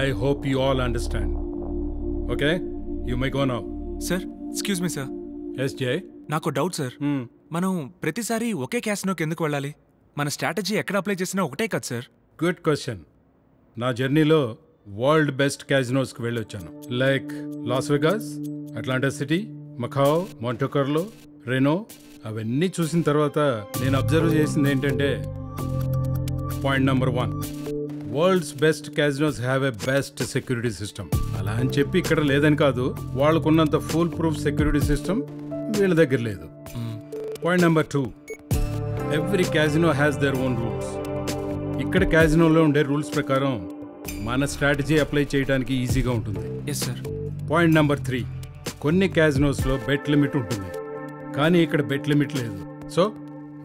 I hope you all understand. Okay, you may go now. Sir, excuse me sir. Yes Jai. నాకు డౌట్ సార్. మనం ప్రతిసారి ఒకే క్యాసినోకి ఎందుకు వెళ్ళాలి? మన స్ట్రాటజీ ఎక్కడ అప్లై చేసినా ఒకటే కదా సార్. Good question. నా జర్నీలో వరల్డ్ బెస్ట్ క్యాజినోస్కి వెళ్ళొచ్చాను. Like Las Vegas, Atlanta city, Macau, Monte Carlo, Reno. అవన్నీ చూసిన తర్వాత నేను అబ్జర్వ్ చేసింది ఏంటంటే, point number 1, world's best casinos have a best security system. అలా అని చెప్పి ఇక్కడ లేదని కాదు, వాళ్ళకున్నంత ఫుల్ ప్రూఫ్ సెక్యూరిటీ సిస్టమ్ వీళ్ళ దగ్గర లేదు. Point number 2, every casino has their own rules. ఇక్కడ క్యాజినోలో ఉండే రూల్స్ ప్రకారం మన స్ట్రాటజీ అప్లై చేయడానికి ఈజీగా ఉంటుంది. Yes sir. పాయింట్ నెంబర్ 3, కొన్ని క్యాజినోస్లో బెట్ లిమిట్ ఉంటుంది, కానీ ఇక్కడ బెట్ లిమిట్ లేదు. So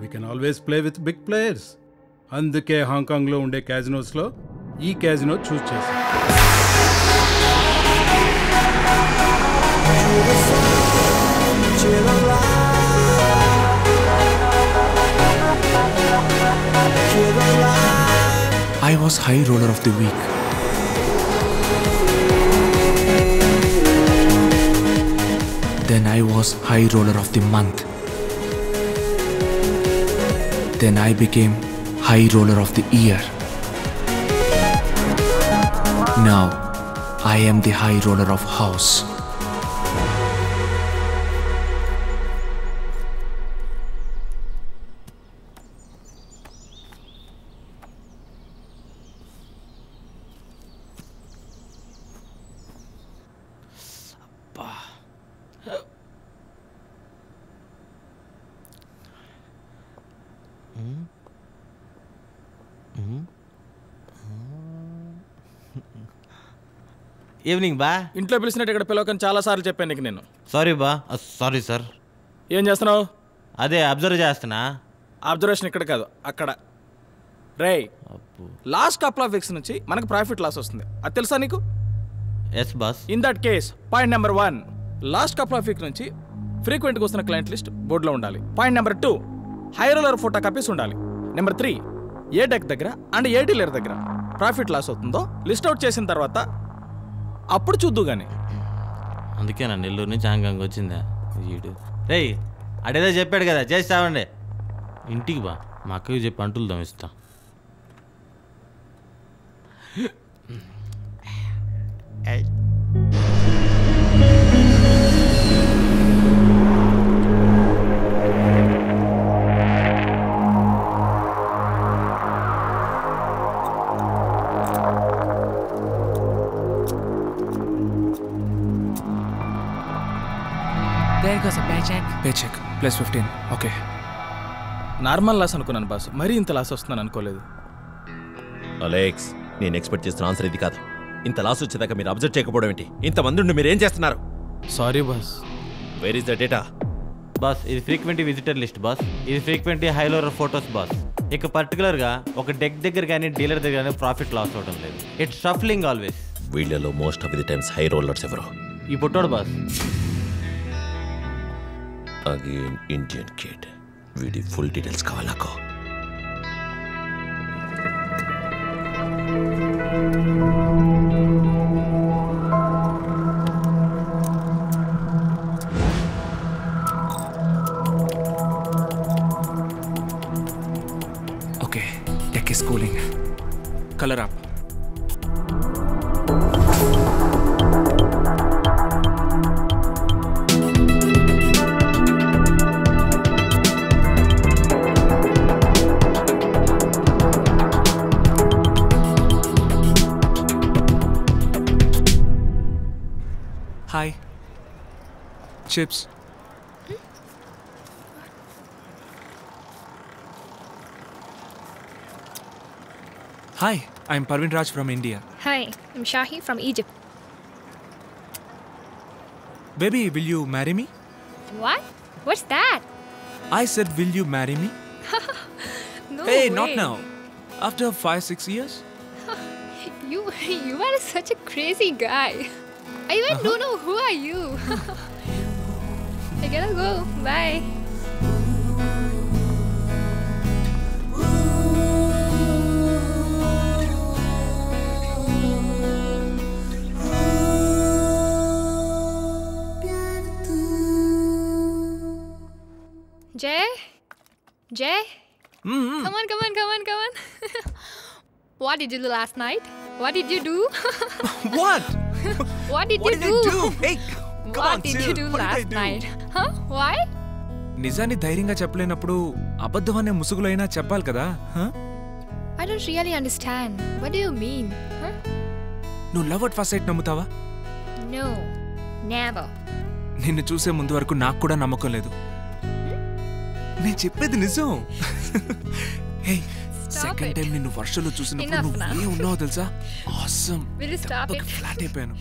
we can always play with big players. అందుకే హాంకాంగ్లో ఉండే క్యాజినోస్లో ఈ క్యాజినో చూస్ చేశాను. Kill the light. I was high roller of the week. Then I was high roller of the month. Then I became high roller of the year. Now I am the high roller of house. Evening బా. ఇంట్లో పిలిచినట్టు ఇక్కడ పిలవకని చాలాసార్లు చెప్పాను నీకు నేను. Sorry బా. Sorry sir. ఏం చేస్తున్నావు? అదే అబ్జర్వ్ చేస్తున్నా. అబ్జర్వేషన్ ఇక్కడ కాదు అక్కడ. రే, లాస్ట్ కపుల్ ఆఫ్ వీక్స్ నుంచి మనకు ప్రాఫిట్ లాస్ వస్తుంది, అది తెలుసా నీకు? Yes boss. In that case point number 1, last couple of week నుంచి ఫ్రీక్వెంట్గా వస్తున్న క్లయింట్ లిస్ట్ బోర్డులో ఉండాలి. Point number 2, high roller photo copies ఉండాలి. నెంబర్ 3, ఏ డెక్ దగ్గర అండ్ ఏ డీలర్ దగ్గర ప్రాఫిట్ లాస్ అవుతుందో లిస్ట్ అవుట్ చేసిన తర్వాత అప్పుడు చూద్దు కానీ. అందుకే నా నెల్లూరు నుంచి హాంకాంగ్ వచ్చిందా వీడు. రేయ్, అడేదో చెప్పాడు కదా, చేస్తామండి. ఇంటికి బా, మా అక్కకి చెప్పి అంటులు దమిస్తా. There goes a paycheck. Paycheck plus 15. Okay. Normal loss అనుకున్నాను బాస్, మరీ ఇంత లాస్ వస్తుందని అనుకోలేదు. అలెక్స్, నేను ఎక్స్పెక్ట్ చేస్తున్న ఆన్సర్ ఇది కాదు. ఇంత లాస్ వచ్చేదాకా మీరు అబ్జర్వ్ చేయకపోవడం ఏంటి? ఇంతమంది ఉండి మీరు ఏం చేస్తున్నారు? Sorry boss. Where is the data? Boss, ఇది ఫ్రీక్వెంట్ విజిటర్ లిస్ట్ బాస్. ఇది frequent high roller photos boss. ఇక పర్టికులర్గా ఒక డెక్ దగ్గర కానీ డీలర్ దగ్గర కానీ ప్రాఫిట్ లాస్ అవడం లేదు. It's shuffling always. వీళ్ళలో most of the times high rollers ఎవరు? ఈ పుట్టాడు బాస్. Again Indian kid. వీడి ఫుల్ డీటెయిల్స్ కావాలి నాకు. Okay, deck is cooling. Color up. Hi. Chips. Hi, I'm Parvin Raj from India. Hi, I'm Shahi from Egypt. Baby, will you marry me? What? What's that? I said, will you marry me? No Hey, way. not now. After 5-6 years? You are such a crazy guy. I even don't know who are you. I gotta go. Bye. Jay? Come on. What did you do last night? What did you do? What? What did you do? Hey, come What on, did chill. you do What did I last do? night? Huh? Why? నిజాన్ని ధైర్యంగా చెప్పలేనప్పుడు అబద్ధం అనే ముసుగులైనా చెప్పాలి కదా? I don't really understand. What do you mean? Huh? నువ్వు love at first sight నమ్ముతావా? No, never. నిన్ను చూసే ముందు వరకు నాకు కూడా నమ్మకం లేదు. నేను చెప్పేది నిజం. హే, సెకండ్ టైం నిన్ను వర్షంలో చూసినప్పుడు Enough నువ్వు now. ఏ ఉన్నావో తెలుసా? Awesome. Will you stop it? Flat అయిపోయాను.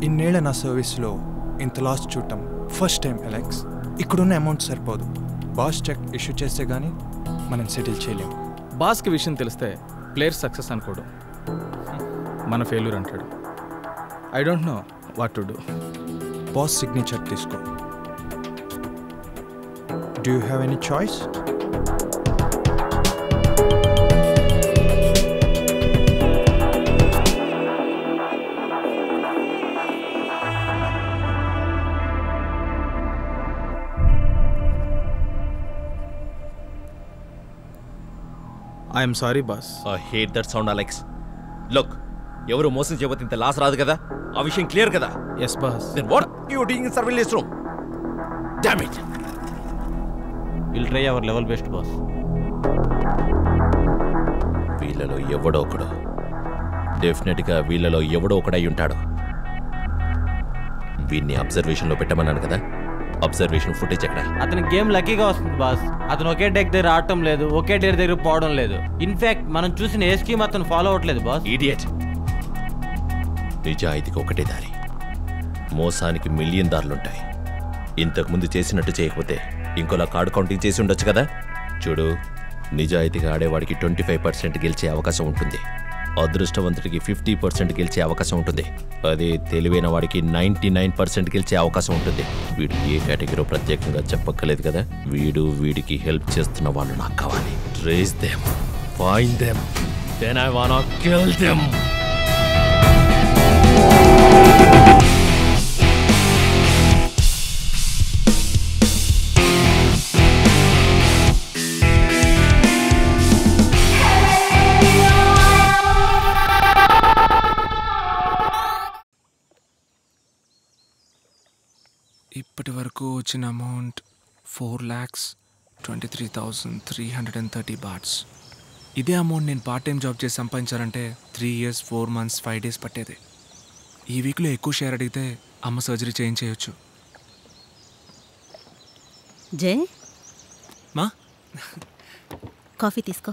ఇన్నేళ్ల నా సర్వీస్లో ఇంత లాస్ చూడటం ఫస్ట్ టైం అలెక్స్. ఇక్కడున్న అమౌంట్ సరిపోదు. బాస్ చెక్ ఇష్యూ చేస్తే గానీ మనం సెటిల్ చేయలేము. బాస్కి విషయం తెలిస్తే ప్లేయర్ సక్సెస్ అనుకోడు. మన ఫెయిల్యూర్ అంటాడు. I don't know what to do. Boss signature తీసుకో. Do you have any choice? I'm sorry boss. I hate that sound Alex. Look, ఎవరు మోసం చేయబోతే ఇంత లాస్ రాదు కదా, ఆ విషయం క్లియర్ కదా? Yes boss. Then what you doing in surveillance room? Damn it. Will try our level best boss. వీళ్ళలో ఎవడో ఒకడు, డెఫినెట్గా వీళ్ళలో ఎవడో ఒకడై ఉంటాడు. వీడిని అబ్జర్వేషన్లో పెట్టమన్నాను కదా, అబ్జర్వేషన్ ఫుటేజ్ ఎక్కడ? అతని గేమ్ లక్కీగా వస్తుంది బాస్. అతను ఒకే డెక్ దగ్గర ఆడటం లేదు, ఒకే డేర్ దగ్గర పోవడం లేదు. ఇన్ఫాక్ట్ మనం చూసిన ఏ స్కీమ్ అతను ఫాలో అవ్వట్లేదు బాస్. ఇడియట్. నిజాయితీకి ఒకటే దారి, మోసానికి మిలియన్ దారులుంటాయి. ఇంతకుముందు చేసినట్టు చేయకపోతే ఇంకోలా కార్డు కౌంటింగ్ చేసి ఉండొచ్చు కదా. చూడు, నిజాయితీగా ఆడేవాడికి 25% గెలిచే అవకాశం ఉంటుంది, అదృష్టవంతుడికి 50% గెలిచే అవకాశం ఉంటుంది, అదే తెలివైన వాడికి 99% గెలిచే అవకాశం ఉంటుంది. వీడు ఏ కేటగిరీ ప్రత్యేకంగా చెప్పక్కలేదు కదా. వీడికి హెల్ప్ చేస్తున్న వాళ్ళు నాకు కావాలి. Trace them, find them, then I want to kill them. ఇప్పటి వరకు వచ్చిన అమౌంట్ 4,23,330 బాట్స్. ఇదే అమౌంట్ నేను పార్ట్ టైం జాబ్ చేసి సంపాదించాలంటే 3 years 4 months 5 days పట్టేది. ఈ వీక్లో ఎక్కువ షేర్ అడిగితే అమ్మ సర్జరీ చేయించేయచ్చు. జే మా కాఫీ తీసుకో.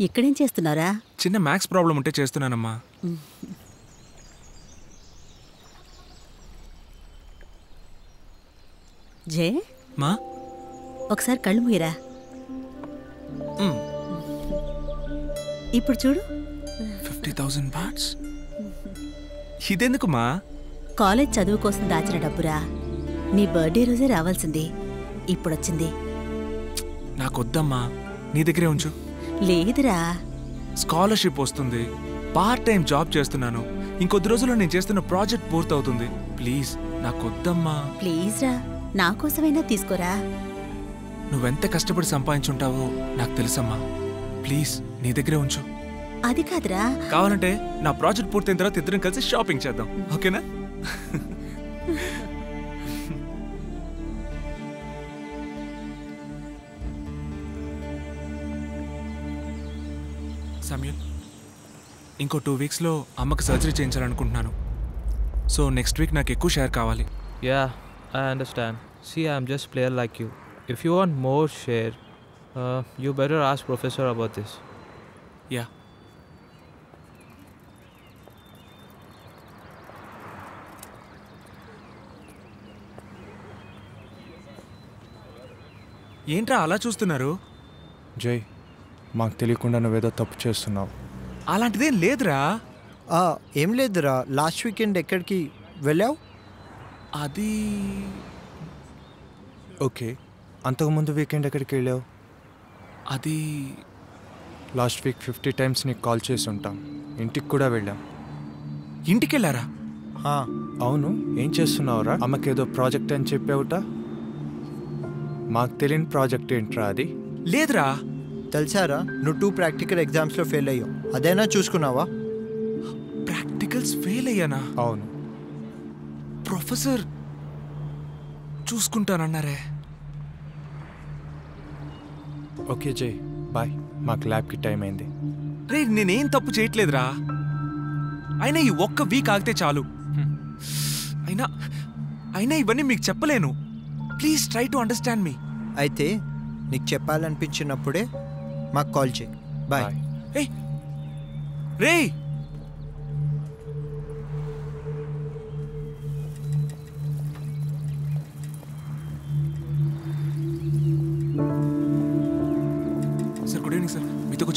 ఇక్కడేం చేస్తున్నారా? చిన్న మ్యాథ్స్ ప్రాబ్లం ఉంటే చేస్తున్నానమ్మా. జే మా ఒకసారి కళ్ళు మూయరా. ఇప్పుడు చూడు. 50,000 బాట్స్. ఇదెందుకు మా? కాలేజ్ చదువు కోసం దాచిన డబ్బురా. నీ బర్త్డే రోజే రావాల్సింది, ఇప్పుడొచ్చింది. నాకొద్దమ్మా, నీ దగ్గరే ఉంచు. లేదురా, స్కాలర్షిప్ వస్తుంది, పార్ట్ టైం జాబ్ చేస్తున్నాను, ఇంకొద్ది రోజుల్లో నేను చేస్తున్న ప్రాజెక్ట్ పూర్తవుతుంది. ప్లీజ్ నాకొద్దమ్మా. ప్లీజ్ రా, నా కోసమైనా తీసుకోరా. నువ్వెంత కష్టపడి సంపాదించుంటావో నాకు తెలుసమ్మా. ప్లీజ్ నీ దగ్గరే ఉంచు. అది కాదురా, కావాలంటే నా ప్రాజెక్ట్ పూర్తయిన తర్వాత ఇద్దరం కలిసి షాపింగ్ చేద్దాం, ఓకేనా? సమీల్, ఇంకో 2 weeksలో అమ్మకి సర్జరీ చేయించాలనుకుంటున్నాను. సో నెక్స్ట్ వీక్ నాకు ఎక్కువ షేర్ కావాలి. Yeah, I understand. See, I'm just player like you. If you want more share, you better ask professor about this. Yeah. ఏంట్రా అలా చూస్తున్నారు? జై, మాకు తెలియకుండా నువ్వేదో తప్పు చేస్తున్నావు. అలాంటిదేం లేదురా. ఏం లేదురా. లాస్ట్ వీకెండ్ ఎక్కడికి వెళ్ళావు? అది ఓకే, అంతకుముందు వీకెండ్ ఎక్కడికి వెళ్ళావు? అది లాస్ట్ వీక్ 50 times నీకు కాల్ చేసి ఉంటాం. ఇంటికి కూడా వెళ్ళాం. ఇంటికి వెళ్ళారా? అవును, ఏం చేస్తున్నావురా? అమ్మకేదో ప్రాజెక్ట్ అని చెప్పావుట. మాకు తెలియని ప్రాజెక్ట్ ఏంట్రా అది? లేదురా. తెలుసారా, నువ్వు 2 practical examsలో ఫెయిల్ అయ్యావు. అదైనా చూసుకున్నావా? ప్రాక్టికల్స్ ఫెయిల్ అయ్యానా? అవును. ప్రొఫెసర్ చూసుకుంటానన్నారే. Okay Jai, bye. మాకు ల్యాబ్కి టైం అయింది. రే, నేనేం తప్పు చేయట్లేదురా. అయినా ఈ ఒక్క వీక్ ఆగితే చాలు. అయినా ఇవన్నీ మీకు చెప్పలేను. ప్లీజ్ ట్రై టు అండర్స్టాండ్ మీ. అయితే నీకు చెప్పాలనిపించినప్పుడే మాకు కాల్ చేయి. బాయ్. రే, సార్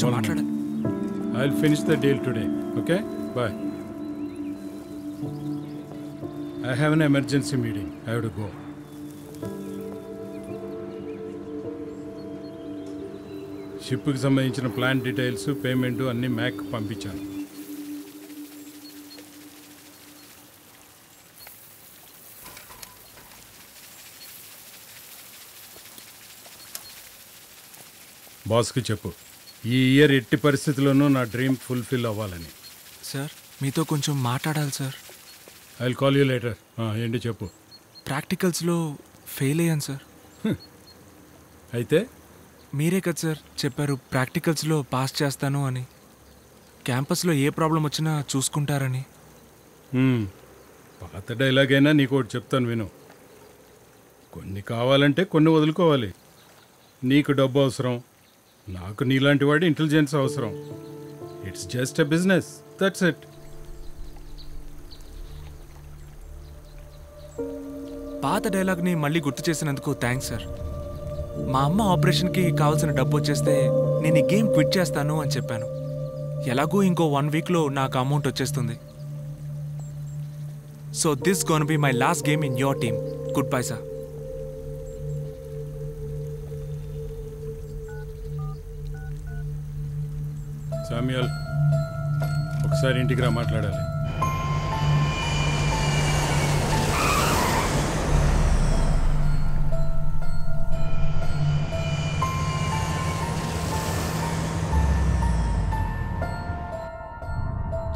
కొంచెం మాట్లాడాలి. I'll finish the deal today. Okay? Bye. I have an emergency meeting. I have to go. షిప్కి సంబంధించిన ప్లాన్ డీటెయిల్స్, పేమెంట్ అన్నీ మ్యాక్ పంపించాను. బాస్కి చెప్పు, ఈ ఇయర్ ఎట్టి పరిస్థితుల్లోనూ నా డ్రీమ్ ఫుల్ఫిల్ అవ్వాలని. సార్ మీతో కొంచెం మాట్లాడాలి sir. I will call you later. ఏంటి చెప్పు. ప్రాక్టికల్స్లో ఫెయిల్ అయ్యాను సార్. అయితే మీరే కదా సార్ చెప్పారు ప్రాక్టికల్స్లో పాస్ చేస్తాను అని. క్యాంపస్లో ఏ ప్రాబ్లం వచ్చినా చూసుకుంటారని. పాత డైలాగ్ అయినా నీకు ఒకటి చెప్తాను విను. కొన్ని కావాలంటే కొన్ని వదులుకోవాలి. నీకు డబ్బు అవసరం, నాకు నీలాంటి వాడి ఇంటెలిజెన్స్ అవసరం. It's just a business, that's it. పాత డైలాగ్ని మళ్ళీ గుర్తు చేసినందుకు థ్యాంక్స్ సార్. మా అమ్మ ఆపరేషన్కి కావాల్సిన డబ్బు వచ్చేస్తే నేను ఈ గేమ్ క్విట్ చేస్తాను అని చెప్పాను. ఎలాగూ ఇంకో 1 వీక్లో నాకు అమౌంట్ వచ్చేస్తుంది. So this gonna be my last game in your team. Goodbye sir. Samuel, ఒకసారి ఇంటికి రా, మాట్లాడాలి.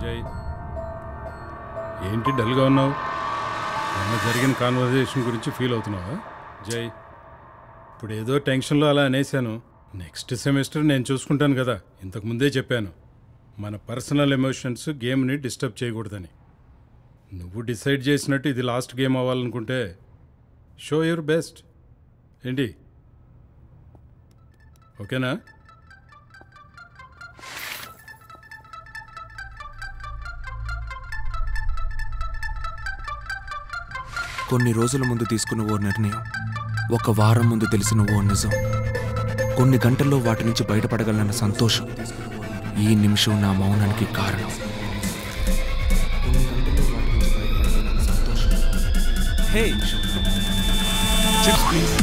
జై, ఏంటి డల్గా ఉన్నావు? నిన్న జరిగిన కాన్వర్జేషన్ గురించి ఫీల్ అవుతున్నావా? జై, ఇప్పుడు ఏదో టెన్షన్లో అలా అనేశాను. నెక్స్ట్ సెమిస్టర్ నేను చూసుకుంటాను కదా. ఇంతకుముందే చెప్పాను, మన పర్సనల్ ఎమోషన్స్ గేమ్ని డిస్టర్బ్ చేయకూడదని. నువ్వు డిసైడ్ చేసినట్టు ఇది లాస్ట్ గేమ్ అవ్వాలనుకుంటే షో యువర్ బెస్ట్. ఏంటి, ఓకేనా? కొన్ని రోజుల ముందు తీసుకున్న ఓ నిర్ణయం, 1 వారం ముందు తెలిసిన ఓ నిజం, కొన్ని గంటల్లో వాటి నుంచి బయటపడగలన్న సంతోషం ఈ నిమిషం నా మౌనానికి కారణం. హే చిప్స్ ప్లీజ్.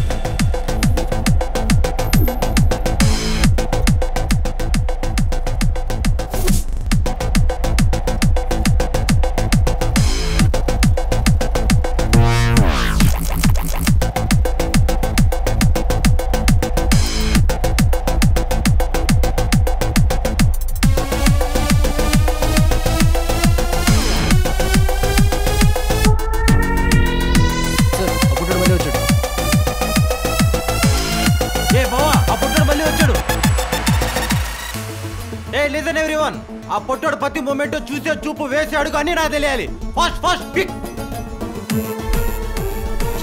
ఆ పొట్టోడు ప్రతి మూమెంట్ చూసే చూపు వేసాడు కానీ నాకు తెలియాలి. First first pick.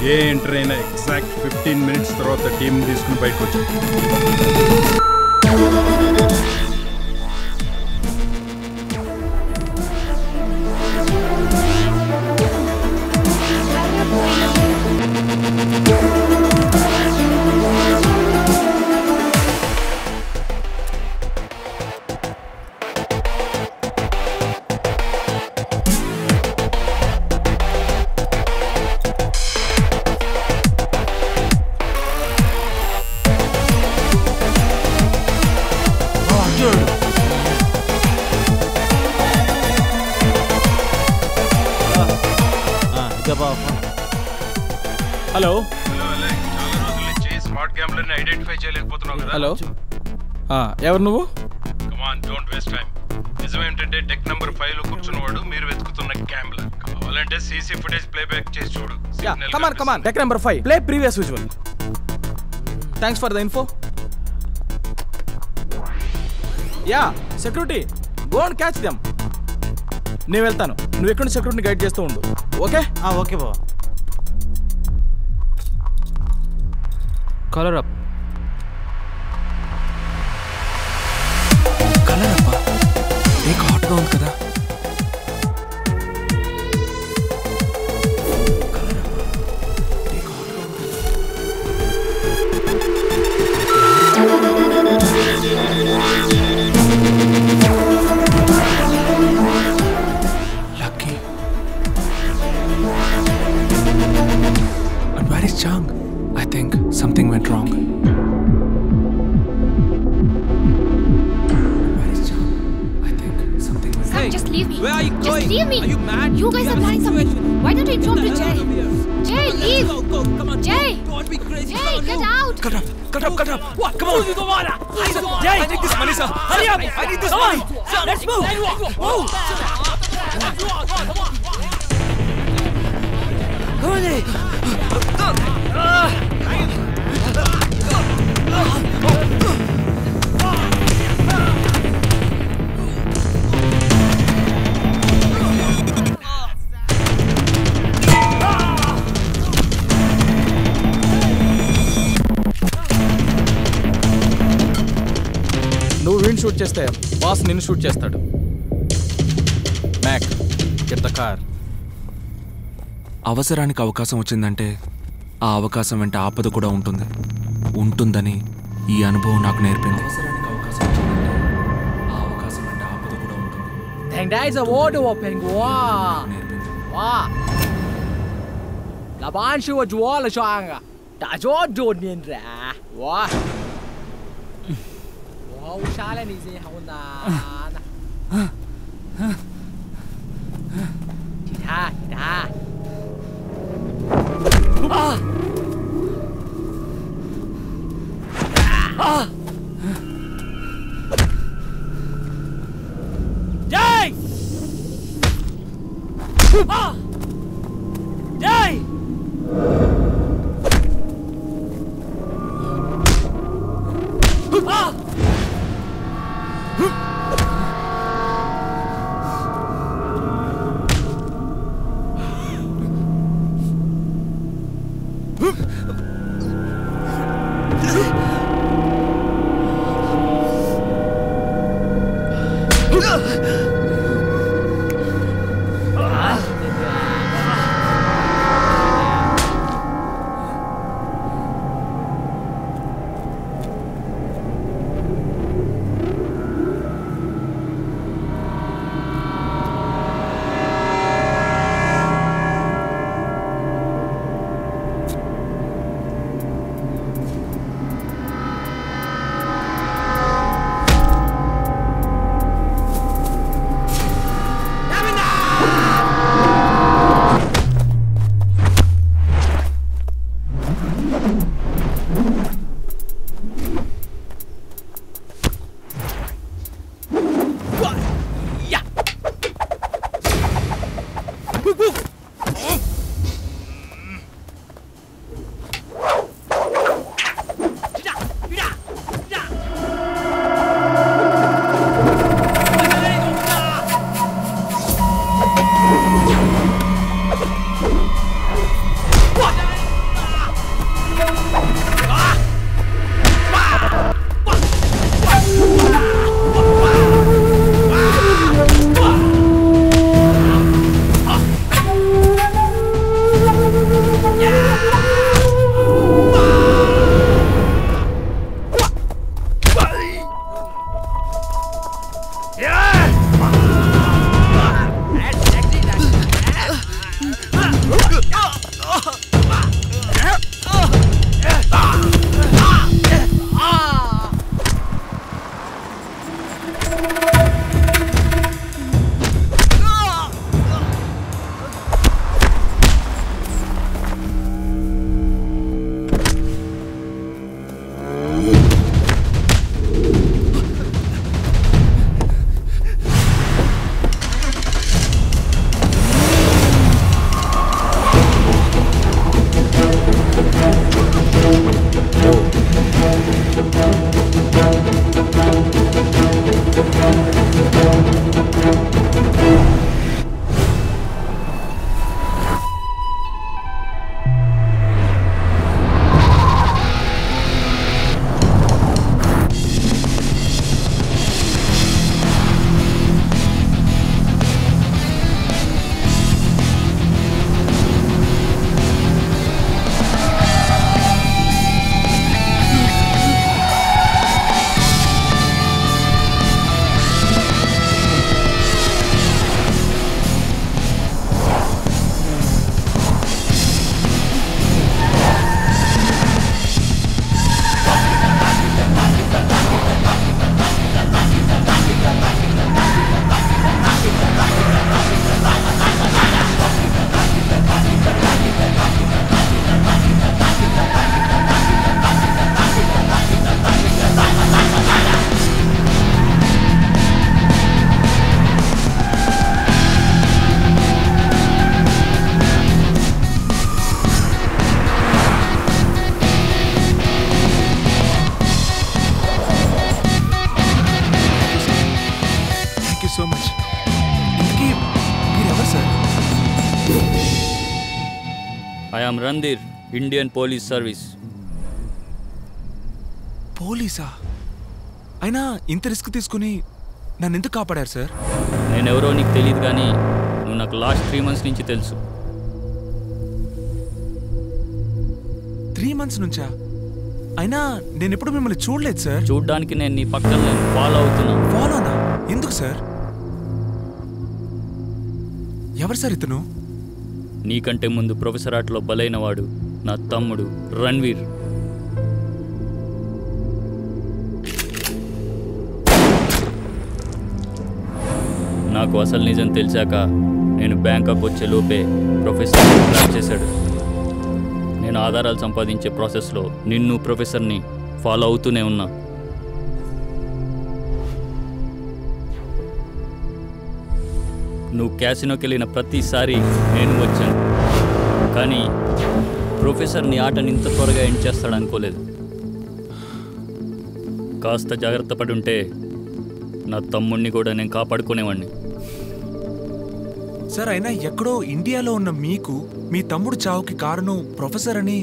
Jay enter అయిన ఎగ్జాక్ట్ 15 minutes తర్వాత టీం తీసుకుని బయటకు వచ్చాడు. హలో, చాలా రోజుల నుంచి స్మార్ట్ గ్యామ్లని ఐడెంటిఫై చేయలేకపోతున్నావు కదా. హలో, ఎవరు నువ్వు? కమాన్, డోంట్ వేస్ట్ టైం. నిజం ఏంటంటే డెక్ నెంబర్ 5లో కూర్చున్నవాడు మీరు వెతుకుతున్న గ్యామ్లర్. కావాలంటే సీసీ ఫుటేజ్ ప్లేబ్యాక్ చేసి చూడు. Come on, deck number 5, play previous visual. Thanks for the info. Yeah security, go and catch them. నేను వెళ్తాను, నువ్వు ఎక్కడి సెక్యూరిటీని గైడ్ చేస్తూ ఉండు. ఓకే? ఓకే బావ. Colour up. కలర్ అప్పా, ఏక హాట్గా ఉంది కదా. Thank you. Where is Chang? I think something went wrong. Where is Chang? I think something went wrong. Sam, just leave me. Where are you Just going? leave me. Are you mad? You guys are planning something. Why don't you inform to Jay? Jay, leave. Go, come on. Jay. Don't be crazy. Jay, get out. Cut up. What? Come on. Jay, I need this money, sir. Hurry up. I need this money. Sir, let's move. Move. Come on, Jay. నువ్వు వీడిని shoot చేస్తే boss నిన్ను shoot చేస్తాడు. Mac, get the car. అవసరానికి అవకాశం వచ్చిందంటే ఆ అవకాశం వెంట ఆపద కూడా ఉంటుందని ఈ అనుభవం నాకు నేర్పింది. Thằng đấy giờ vô đồ bình quá. Wow. Là bán siêu chúa là choang à. Đã chó đột nhiên ra. Wow. Wow, sao lại như thế hả ta? Chị tha. Jay! Jay! Randhir, Indian police service. పోలీసా? అయినా ఇంత risk తీసుకుని నన్ను ఎందుకు కాపాడారు sir? నేనెవరో నీకు తెలియదు కానీ నువ్వు నాకు లాస్ట్ 3 months నుంచి తెలుసు. 3 months నుంచా? అయినా నేను ఎప్పుడు మిమ్మల్ని చూడలేదు సార్. చూడ్డానికి నేను నీ పక్కన ఫాలో అవుతున్నా. ఫాలోనా? ఎందుకు సార్? ఎవరు సార్ ఇతను? నీకంటే ముందు ప్రొఫెసర్ ఆర్ట్లో బలైన వాడు నా తమ్ముడు రణ్వీర్. నాకు అసలు నిజం తెలిసాక నేను బ్యాంకాక్ వచ్చే లోపే ప్రొఫెసర్ ప్లాన్ చేశాడు. నేను ఆధారాలు సంపాదించే ప్రాసెస్లో నిన్ను ప్రొఫెసర్ని ఫాలో అవుతూనే ఉన్నా. నువ్వు క్యాసినోకి వెళ్ళిన ప్రతిసారి నేను వచ్చాను, కానీ ప్రొఫెసర్ నీ ఆటని ఇంత త్వరగా ఎండ్ చేస్తాడు అనుకోలేదు. కాస్త జాగ్రత్త పడి ఉంటే నా తమ్ముడిని కూడా నేను కాపాడుకునేవాడిని. సార్ అయినా ఎక్కడో ఇండియాలో ఉన్న మీకు మీ తమ్ముడు చావుకి కారణం ప్రొఫెసర్ అని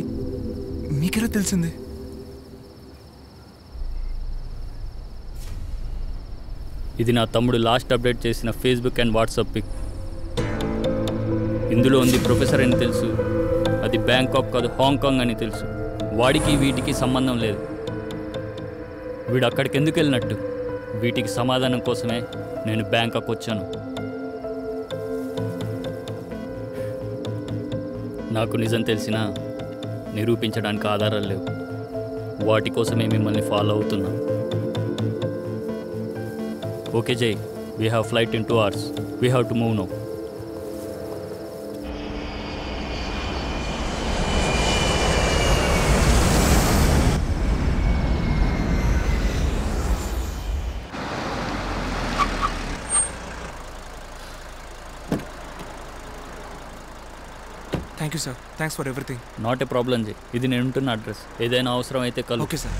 మీకెలా తెలిసింది? ఇది నా తమ్ముడు లాస్ట్ అప్డేట్ చేసిన ఫేస్బుక్ అండ్ వాట్సాప్ పిక్. ఇందులో ఉంది ప్రొఫెసర్ అని తెలుసు, అది బ్యాంకాక్ కాదు హాంకాంగ్ అని తెలుసు. వాడికి వీటికి సంబంధం లేదు. వీడు అక్కడికి ఎందుకు వెళ్ళినట్టు? వీటికి సమాధానం కోసమే నేను బ్యాంకాక్ వచ్చాను. నాకు నిజం తెలిసినా నిరూపించడానికి ఆధారాలు లేవు. వాటి కోసమే మిమ్మల్ని ఫాలో అవుతున్నా. ఓకే జై, we have flight in 2 hours. We have to move now. Thank you sir. Thanks for everything. Not a problem జై. ఇది నేను ఉంటున్న అడ్రస్. ఏదైనా అవసరం అయితే కలు. Okay sir.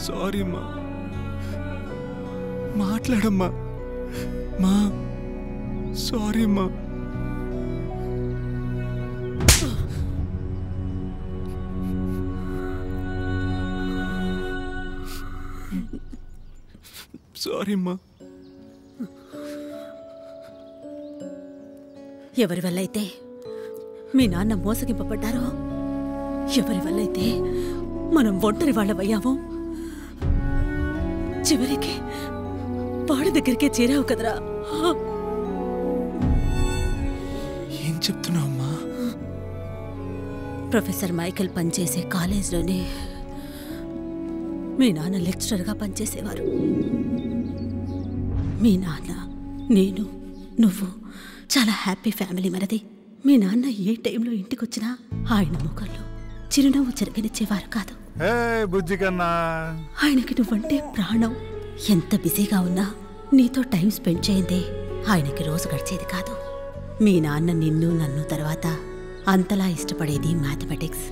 సారీ అమ్మా. మాట్లాడమ్మా. మా సారీ అమ్మా. సారీ అమ్మా. ఎవరి వల్ల అయితే మీ నాన్న మోసగింపబడ్డారో, ఎవరి వల్ల అయితే మనం ఒంటరి వాళ్ళమయ్యామో, చివరికి వాడి దగ్గరికే చేరావు కదరా. ఏం చెప్తున్నావమ్మా? ప్రొఫెసర్ మైకేల్ పనిచేసే కాలేజ్లోనే మీ నాన్న లెక్చరర్గా పనిచేసేవారు. మీ నాన్న, నేను, నువ్వు చాలా హ్యాపీ ఫ్యామిలీ మనది. మీ నాన్న ఏ టైంలో ఇంటికి వచ్చినా ఆయన ముఖంలో చిరునవ్వు చెరగనిచ్చేవారు కాదు. బుజ్జి కన్నా, ఆయనకి నువ్వంటే ప్రాణం. ఎంత బిజీగా ఉన్నా నీతో టైం స్పెండ్ చేయందే ఆయనకి రోజు గడిచేది కాదు. మీ నాన్న నిన్ను నన్ను తర్వాత అంతలా ఇష్టపడేది మ్యాథమెటిక్స్.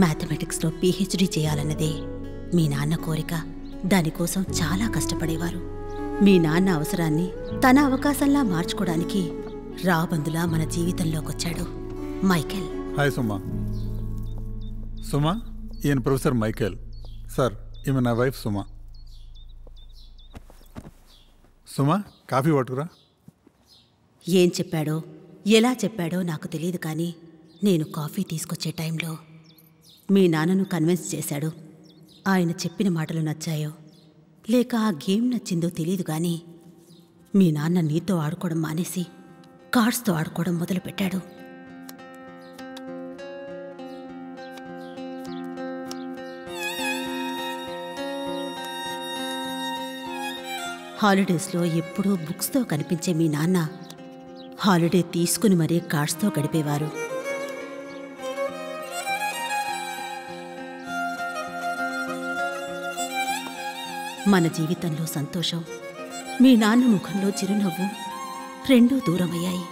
మ్యాథమెటిక్స్లో PhD చేయాలన్నదే మీ నాన్న కోరిక. దానికోసం చాలా కష్టపడేవారు. మీ నాన్న అవసరాన్ని తన అవకాశంలా మార్చుకోవడానికి రాబందులా మన జీవితంలోకొచ్చాడు మైకేల్. హాయ్ సుమా. సుమా, ఈయన ప్రొఫెసర్ మైకేల్ సార్. ఈమె నా వైఫ్ సుమా. సుమా, కాఫీ పట్టుకురా. ఏం చెప్పాడో ఎలా చెప్పాడో నాకు తెలియదు కానీ నేను కాఫీ తీసుకొచ్చే టైంలో మీ నాన్నను కన్విన్స్ చేశాడు. ఆయన చెప్పిన మాటలు నచ్చాయో లేక ఆ గేమ్ నచ్చిందో తెలియదు కానీ మీ నాన్న నీతో ఆడుకోవడం మానేసి కార్డ్స్తో ఆడుకోవడం మొదలుపెట్టాడు. హాలిడేస్లో ఎప్పుడూ బుక్స్తో కనిపించే మీ నాన్న హాలిడే తీసుకుని మరీ కార్డ్స్తో గడిపేవారు. మన జీవితంలో సంతోషం, మీ నాన్న ముఖంలో చిరునవ్వు రెండూ దూరమయ్యాయి.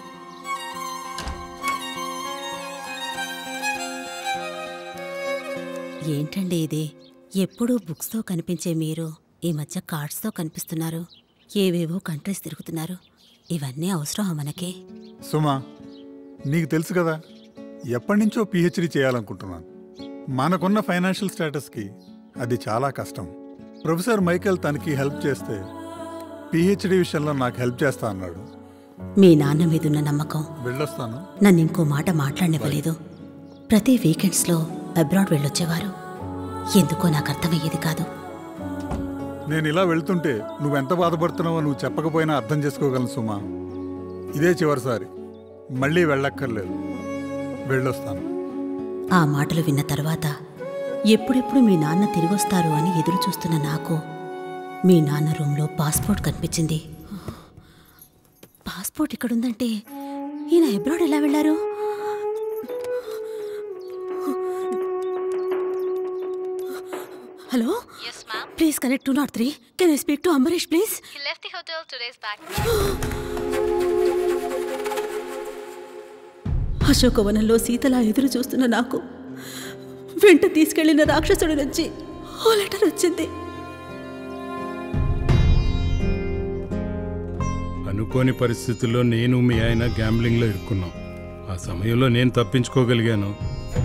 ఏంటండి ఇదే, ఎప్పుడూ బుక్స్తో కనిపించే మీరు ఈ మధ్య కార్డ్స్తో కనిపిస్తున్నారు, ఏవేవో కంట్రీస్ తిరుగుతున్నారు. ఇవన్నీ అవసరమా మనకి? సుమా, నీకు తెలుసు కదా, ఎప్పటి నుంచో పిహెచ్డీ చేయాలనుకుంటున్నాను. మనకున్న ఫైనాన్షియల్ స్టేటస్కి అది చాలా కష్టం. ప్రొఫెసర్ మైకేల్ తనకి హెల్ప్ చేస్తే పిహెచ్డీ విషయంలో నాకు హెల్ప్ చేస్తా అన్నాడు. మీ నాన్న మీదున్న నమ్మకం వెళ్ళొస్తాను. నన్ను ఇంకో మాట మాట్లాడనివ్వలేదు. ప్రతి వీకెండ్స్లో అబ్రాడ్ వెళ్ళొచ్చేవారు. ఎందుకో నాకు అర్థమయ్యేది కాదు. నేను ఇలా వెళ్తుంటే నువ్వెంత బాధపడుతున్నావో నువ్వు చెప్పకపోయినా అర్థం చేసుకోగలను సుమా. ఇదే చివరిసారి, మళ్ళీ వెళ్ళక్కర్లేదు. వెళ్ళొస్తాను. ఆ మాటలు విన్న తర్వాత ఎప్పుడెప్పుడు మీ నాన్న తిరిగొస్తారు అని ఎదురు చూస్తున్న నాకు మీ నాన్న రూమ్లో పాస్పోర్ట్ కనిపించింది. పాస్పోర్ట్ ఇక్కడుందంటే ఈయన అబ్రాడ్ ఎలా వెళ్ళారు? Hello, please connect 203. Can I speak to Ambareesh please? He left the hotel 2 days back. అశోకవనంలో సీతలా ఎదురు చూస్తున్న నాకు వెంట తీసుకెళ్లిన రాక్షసుడి నుంచి ఓ లెటర్ వచ్చింది. అనుకోని పరిస్థితుల్లో నేను మీ ఆయన గ్యాంబ్లింగ్లో ఇరుక్కున్నాం. ఆ సమయంలో నేను తప్పించుకోగలిగాను,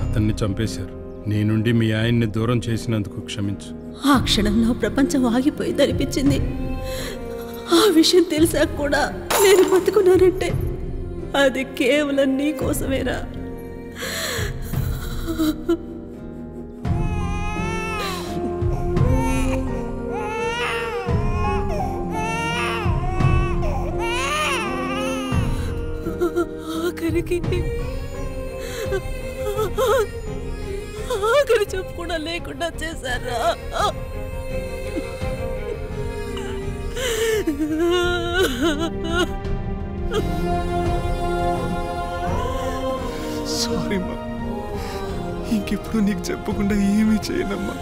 అతన్ని చంపేశారు. నీ నుండి మీ ఆయన్ని దూరం చేసినందుకు క్షమించు. ఆ క్షణం నా ప్రపంచం ఆగిపోయింది అనిపించింది. ఆ విషయం తెలిసాక కూడా నేను బతుకున్నానంటే అది కేవలం నీ కోసమేరా. ఆఖరి చెప్పు కూడా లేకుండా చేశారా? సారీ మా, ఇంకెప్పుడు నీకు చెప్పకుండా ఏమీ చేయనమ్మా.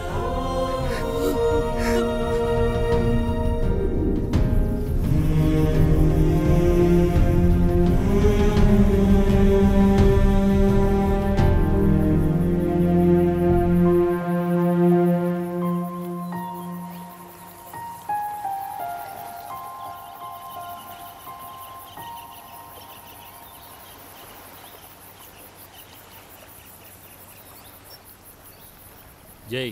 జై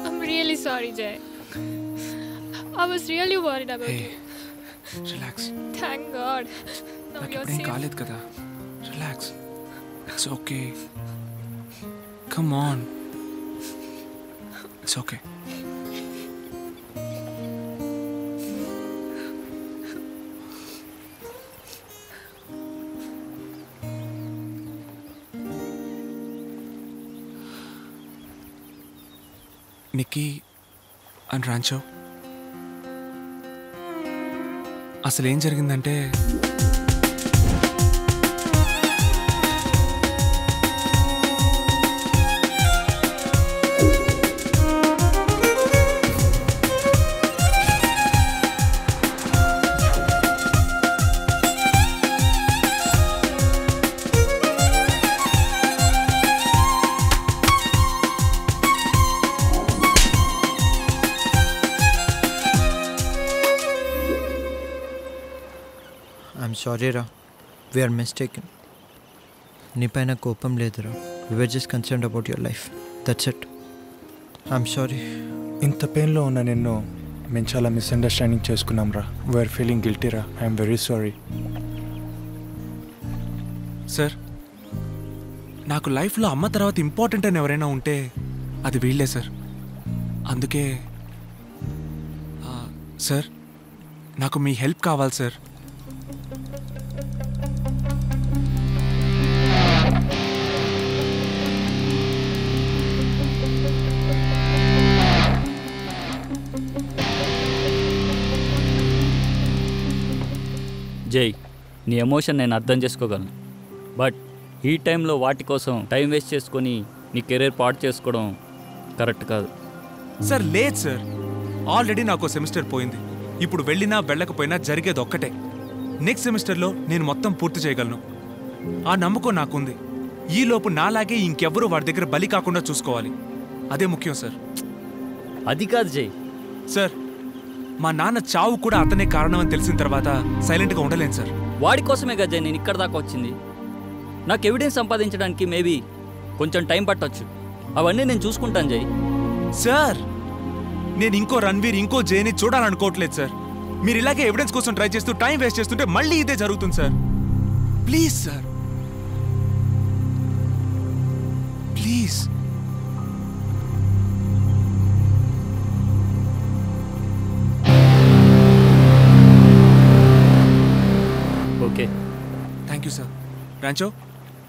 I'm really sorry, Jay. I was really worried about Hey, you. relax. Thank God. Now నాకు you're ఇప్పుడేం safe. కాలేదు కదా. Relax, it's okay. Come on, it's okay. Nikki and Rancho, అసలు ఏం జరిగిందంటే సారీ రా వీఆర్ మిస్టేకెన్. నీ పైన కోపం లేదురా. We're just concerned about your life. That's it. I'm sorry. ఇంత పెయిన్లో ఉన్న నిన్ను మేము చాలా మిస్అండర్స్టాండింగ్ చేసుకున్నాం రా. వీఆర్ ఫీలింగ్ గిల్టీ రా. I'm very sorry. సార్, నాకు లైఫ్లో అమ్మ తర్వాత ఇంపార్టెంట్ అని ఎవరైనా ఉంటే అది వీళ్ళే సార్. అందుకే సార్ నాకు మీ హెల్ప్ కావాలి సార్. జై, నీ ఎమోషన్ నేను అర్థం చేసుకోగలను. బట్ ఈ టైంలో వాటి కోసం టైం వేస్ట్ చేసుకొని నీ కెరీర్ పాడు చేసుకోవడం కరెక్ట్ కాదు. సార్ లేదు సార్, ఆల్రెడీ నాకు సెమిస్టర్ పోయింది. ఇప్పుడు వెళ్ళినా వెళ్ళకపోయినా జరిగేది ఒక్కటే. నెక్స్ట్ సెమిస్టర్లో నేను మొత్తం పూర్తి చేయగలను. ఆ నమ్మకం నాకుంది. ఈలోపు నాలాగే ఇంకెవ్వరూ వాడి దగ్గర బలి కాకుండా చూసుకోవాలి. అదే ముఖ్యం సార్. అది కాదు జై. సార్, మా నాన్న చావు కూడా అతనే కారణం అని తెలిసిన తర్వాత సైలెంట్గా ఉండలేను సార్. వాడి కోసమే కదా జై నేను ఇక్కడ దాకా వచ్చింది. నాకు ఎవిడెన్స్ సంపాదించడానికి మేబీ కొంచెం టైం పట్టొచ్చు. అవన్నీ నేను చూసుకుంటాను జై. సార్, నేను ఇంకో రణ్వీర్ ఇంకో జైని చూడాలనుకోవట్లేదు సార్. మీరు ఇలాగే ఎవిడెన్స్ కోసం ట్రై చేస్తూ టైం వేస్ట్ చేస్తుంటే మళ్ళీ ఇదే జరుగుతుంది sir. Please sir, please. Okay, thank you sir. Rancho,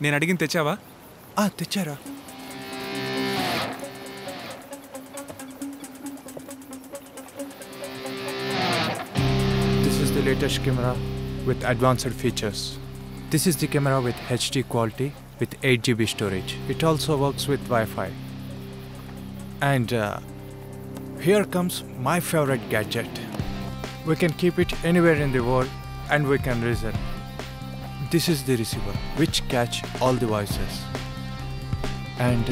నేను అడిగింది తెచ్చావా? తెచ్చారా? This is the latest camera with advanced features. This is the camera with HD quality with 8GB storage. It also works with Wi-Fi. And here comes my favorite gadget. We can keep it anywhere in the world and we can listen. This is the receiver which catch all the voices. And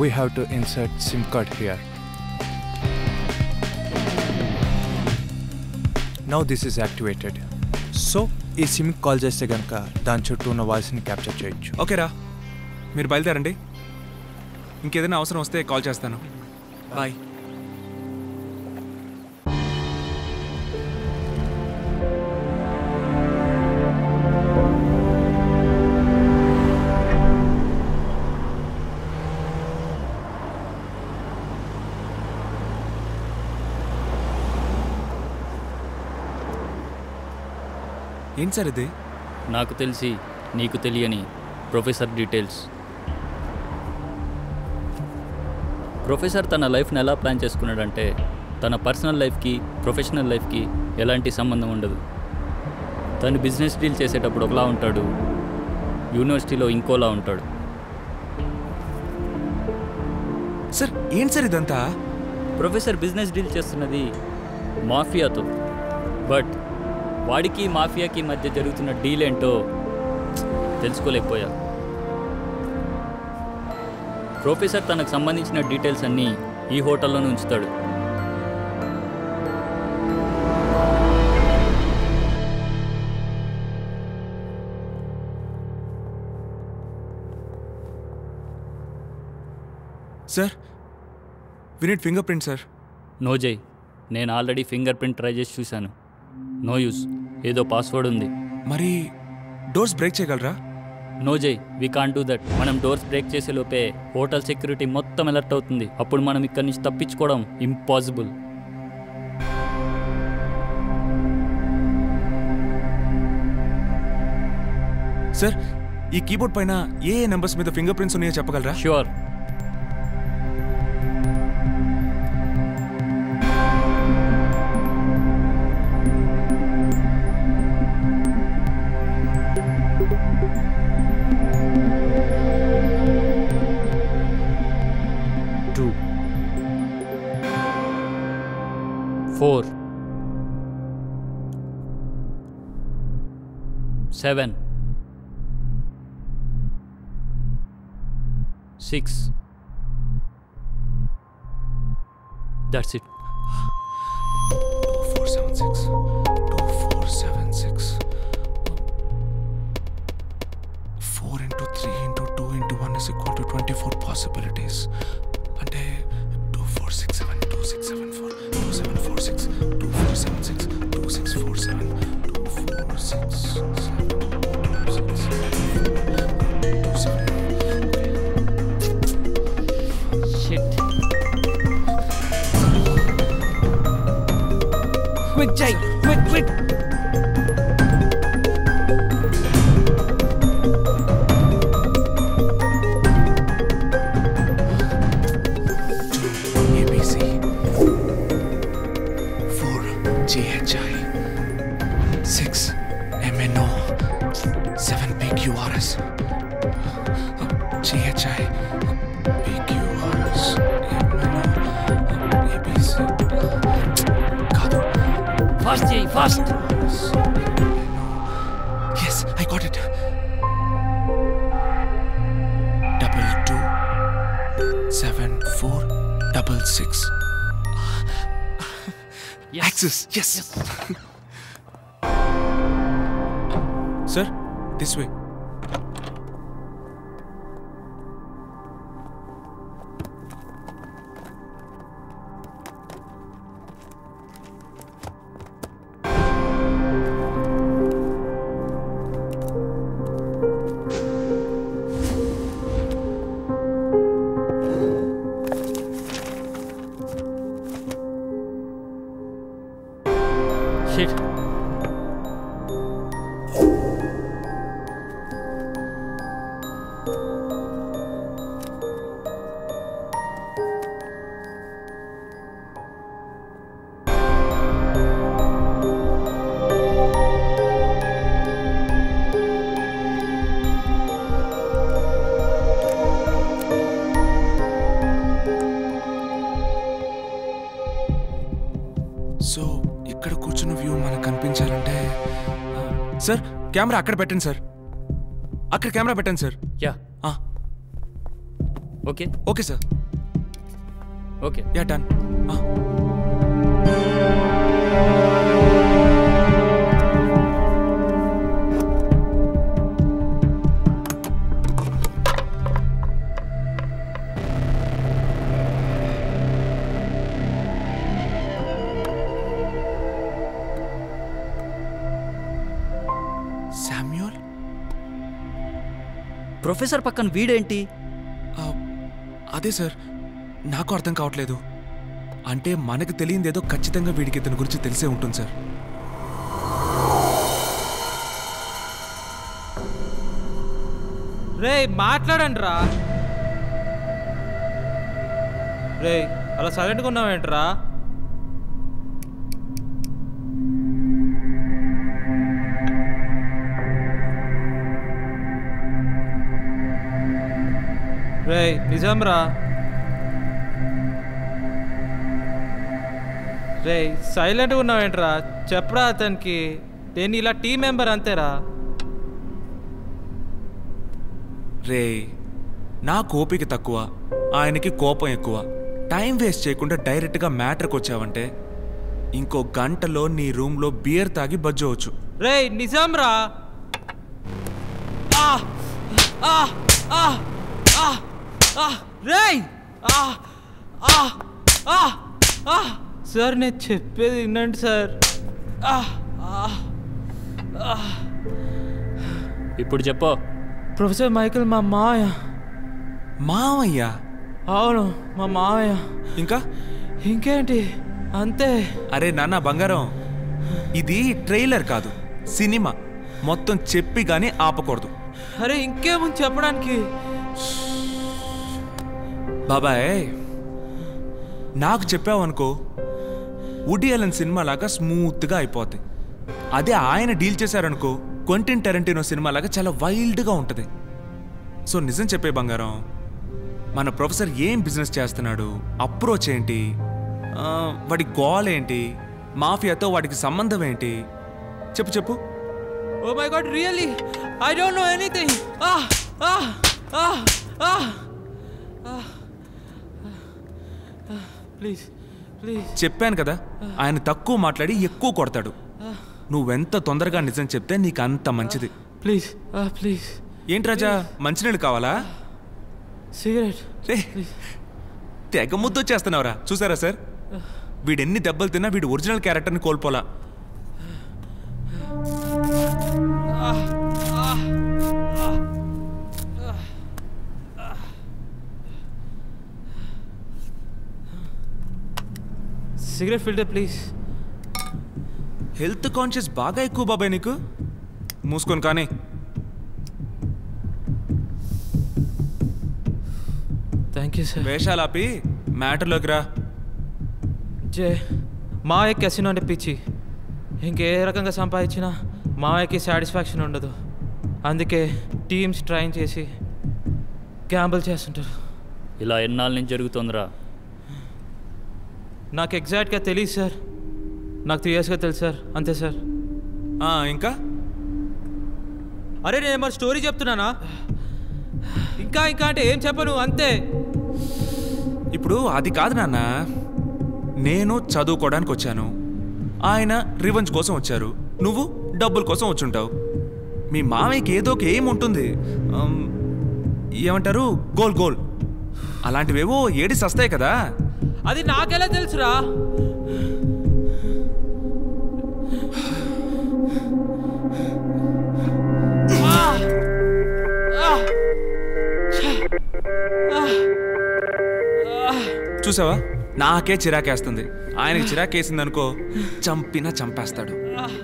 we have to insert SIM card here. Now this is activated. So ఈ SIM call చేస్తే కనుక దాని చుట్టూ ఉన్న వాయిస్ని capture చేయొచ్చు. ఓకేరా, మీరు బయలుదేరండి. ఇంకేదైనా అవసరం వస్తే కాల్ చేస్తాను. బాయ్. ఏం సార్ ఇది? నాకు తెలిసి నీకు తెలియని ప్రొఫెసర్ డీటెయిల్స్. ప్రొఫెసర్ తన లైఫ్ని ఎలా ప్లాన్ చేసుకున్నాడంటే తన పర్సనల్ లైఫ్కి ప్రొఫెషనల్ లైఫ్కి ఎలాంటి సంబంధం ఉండదు. తను బిజినెస్ డీల్ చేసేటప్పుడు ఒకలా ఉంటాడు, యూనివర్సిటీలో ఇంకోలా ఉంటాడు. సార్ ఏం సార్ ఇదంతా? ప్రొఫెసర్ బిజినెస్ డీల్ చేస్తున్నది మాఫియాతో. బట్ వాడికి మాఫియాకి మధ్య జరుగుతున్న డీల్ ఏంటో తెలుసుకోలేకపోయా. ప్రొఫెసర్ తనకు సంబంధించిన డీటెయిల్స్ అన్నీ ఈ హోటల్లోనే ఉంచుతాడు. Sir, we need finger print sir. No Jai, నేను ఆల్రెడీ ఫింగర్ ప్రింట్ ట్రై చేసి చూశాను. No use. ఏదో పాస్వర్డ్ ఉంది. మరి డోర్స్ బ్రేక్ చేయగలరా? నో జై, వీ కాంట్ డూ దట్. మనం డోర్స్ బ్రేక్ చేసే లోపే హోటల్ సెక్యూరిటీ మొత్తం అలర్ట్ అవుతుంది. అప్పుడు మనం ఇక్కడి నుంచి తప్పించుకోవడం ఇంపాసిబుల్. సార్, ఈ కీబోర్డ్ పైన ఏ నెంబర్స్ మీద ఫింగర్ ప్రింట్స్ ఉన్నాయో చెప్పగలరా? Sure. Four, 7, 6. That's it. 2476. 2476. 4 into 3 into 2 into 1 is equal to 24 possibilities. అంటే 2467 2674 2746 2476 2647 2467 Quick, Jay! Quick, quick! ABC 4 GHI 6 MNO 7 PQRS GHI PQRS MNO ABC Fast, Jay, fast! Yes, I got it. 227466. Yes. Axis, yes. Sir, this way. Shit. So ఇక్కడ కూర్చున్న view మనకు కనిపించాలంటే sir camera అక్కడ పెట్టండి sir అక్కడ camera పెట్టండి sir yeah okay okay sir okay yeah done Samuel professor పక్కన వీడేంటి? అదే సార్ నాకు అర్థం కావట్లేదు. అంటే మనకు తెలియదేదో ఖచ్చితంగా వీడికి ఇతని గురించి తెలిసే ఉంటుంది సార్. రే మాట్లాడండి రా. రే అలా సైలెంట్గా ఉన్నావేంట్రా? రే నిజం రా. రే సైలెంట్గా ఉన్నావేంట్రా? చెప్పరా అతనికి. నేను ఇలా టీం మెంబర్ అంతేరా. రే నా కోపిక తక్కువ, ఆయనకి కోపం ఎక్కువ. టైం వేస్ట్ చేయకుండా డైరెక్ట్గా మ్యాటర్కి వచ్చావంటే ఇంకో గంటలో నీ రూమ్లో బియర్ తాగి బజ్జవచ్చు. రే నిజం రా. రే సార్ నేను చెప్పేది వినండి సార్. ఇప్పుడు చెప్పు. ప్రొఫెసర్ మైకేల్ మా మావయ్య. మావయ్య? అవును మా మావయ్య. ఇంకా ఇంకేంటి అంతే. అరే నాన్న బంగారం, ఇది ట్రైలర్ కాదు, సినిమా. మొత్తం చెప్పి కానీ ఆపకూడదు. అరే ఇంకేముంది చెప్పడానికి. బాబాయ్ నాకు చెప్పావనుకో వుడీ అలెన్ సినిమా లాగా స్మూత్గా అయిపోద్ది. అదే ఆయన డీల్ చేశారనుకో క్వెంటిన్ టెరెంటినో సినిమా లాగా చాలా వైల్డ్గా ఉంటుంది. సో నిజం చెప్పే బంగారం, మన ప్రొఫెసర్ ఏం బిజినెస్ చేస్తున్నాడు, అప్రోచ్ ఏంటి, వాడి గోల్ ఏంటి, మాఫియాతో వాడికి సంబంధం ఏంటి, చెప్పు చెప్పు. Oh my god really I don't know anything. Please please. చెప్పాను కదా, ఆయన తక్కువ మాట్లాడి ఎక్కువ కొడతాడు. నువ్వెంత తొందరగా నిజం చెప్తే నీకు అంత మంచిది. ప్లీజ్ ప్లీజ్ ఏంటి రాజా మంచినీళ్ళు కావాలా? సిగరెట్. తెగ ముద్దొచ్చేస్తున్నావురా. చూసారా సార్, వీడెన్ని దెబ్బలు తిన్నా వీడు ఒరిజినల్ క్యారెక్టర్ని కోల్పోలా. Cigarette filter please. Health conscious బాగా ఎక్కువ బాబాయ్ నీకు. మూసుకొని కానీ. Thank you sir. వేషాలు ఆపి మ్యాటర్లోకి రా. మావయ్య కెసినో అంటే పిచ్చి. ఇంకే రకంగా సంపాదించినా మావయ్యకి సాటిస్ఫాక్షన్ ఉండదు. అందుకే టీమ్స్ ట్రైన్ చేసి గ్యాంబుల్ చేస్తుంటారు. ఇలా ఎన్నాళ్ళ నుంచి జరుగుతుందిరా? నాకు ఎగ్జాక్ట్గా తెలియదు సార్. నాకు 3 yearsగా తెలుసు సార్, అంతే సార్. ఇంకా అరే నేను మరి స్టోరీ చెప్తున్నానా? ఇంకా ఇంకా అంటే ఏం చెప్పను, అంతే. ఇప్పుడు అది కాదు నాన్న, నేను చదువుకోవడానికి వచ్చాను, ఆయన రివెంజ్ కోసం వచ్చారు, నువ్వు డబ్బుల కోసం వచ్చుంటావు. మీ మామయ్యకి ఏదో ఒక ఏం ఉంటుంది, ఏమంటారు, గోల్ గోల్ అలాంటివేవో ఏడిసి వస్తాయి కదా. అది నాకెలా తెలుసురా? చూసావా, నాకే చిరాకేస్తుంది. ఆయనకి చిరాకేసింది అనుకో, చంపినా చంపేస్తాడు.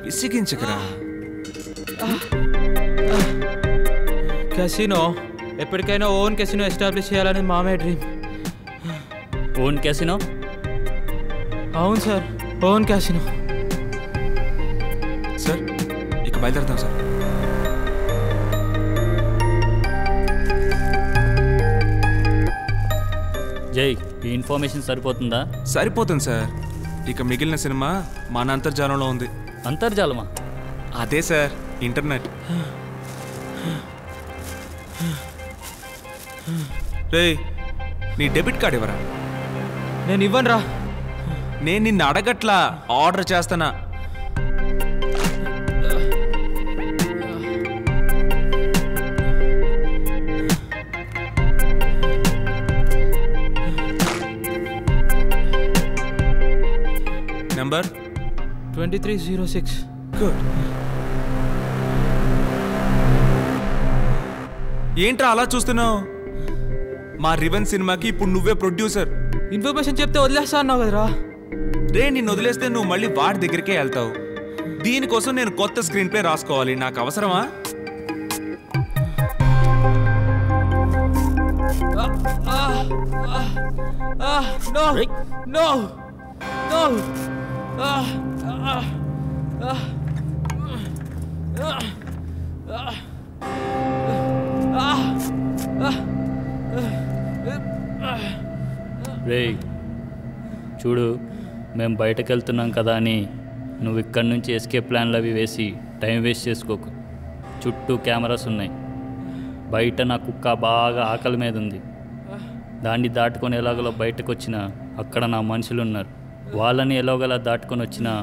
విసిగించకరా. కెసినో ఎప్పటికైనా ఓన్ కెసినో ఎస్టాబ్లిష్ చేయాలని మామయ్య డ్రీమ్. Own casino? అవును సార్, ఓన్ కెసినో. సార్ ఇక బయలుదేరుతాం సార్. జై, ఈ ఇన్ఫర్మేషన్ సరిపోతుందా? సరిపోతుంది సార్. ఇక మిగిలిన సినిమా మన అంతర్జాలంలో ఉంది. అంతర్జాలమా? అదే సార్, ఇంటర్నెట్. రేయ్, నీ డెబిట్ కార్డ్ ఇవ్వరా? నేను ఇవ్వను రా. నేను నిన్ను అడగట్లా, ఆర్డర్ చేస్తానా. నెంబర్ 2306. గుడ్. ఏంట్రా అలా చూస్తున్నావు? మా రివెంజ్ సినిమాకి ఇప్పుడు నువ్వే ప్రొడ్యూసర్. ఇన్ఫర్మేషన్ చెప్తే వదిలేస్తా అన్నావు కదరా. రే, నిన్ను వదిలేస్తే నువ్వు మళ్ళీ వాడి దగ్గరికే వెళ్తావు. దీనికోసం నేను కొత్త స్క్రీన్ ప్లే రాసుకోవాలి. నాకు అవసరమా? No! No! No! రేయ్ చూడు, మేము బయటకు వెళ్తున్నాం కదా అని నువ్వు ఇక్కడి నుంచి ఎస్కేప్ ప్లాన్లు అవి వేసి టైం వేస్ట్ చేసుకోకు. చుట్టూ కెమెరాస్ ఉన్నాయి. బయట నా కుక్క బాగా ఆకలి మీద ఉంది. దాన్ని దాటుకొని ఎలాగోలా బయటకు వచ్చినా అక్కడ నా మనుషులు ఉన్నారు. వాళ్ళని ఎలాగోలా దాటుకొని వచ్చినా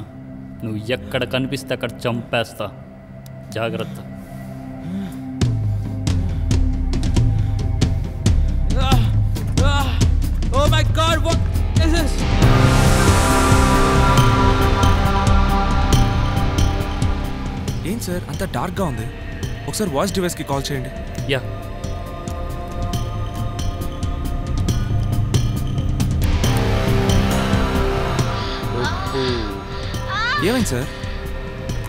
నువ్వు ఎక్కడ కనిపిస్తే అక్కడ చంపేస్తా. జాగ్రత్త. Oh my God, what is this? ఏం సార్ అంత డార్క్గా ఉంది? ఒకసారి వాయిస్ డివైస్కి కాల్ చేయండి. యా. ఏమైంది సార్?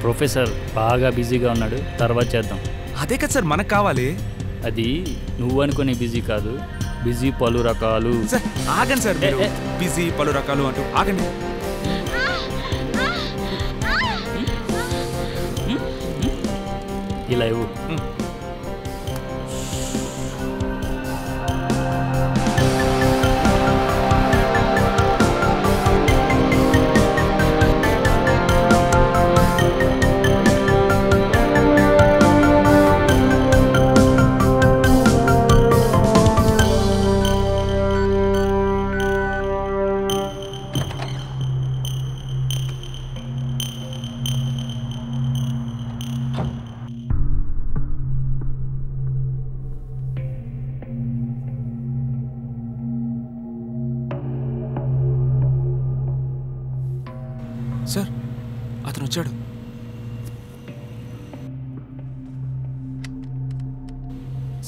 ప్రొఫెసర్ బాగా బిజీగా ఉన్నాడు, తర్వాత చేద్దాం. అదే కదా సార్ మనకు కావాలి. అది నువ్వు అనుకునే బిజీ కాదు, బిజీ పలు రకాలు. సార్ ఆగండి సార్, బిజీ పలు రకాలు అంటూ ఆగండి. ఇలా ఇవ్వు. సార్ అతను వచ్చాడు.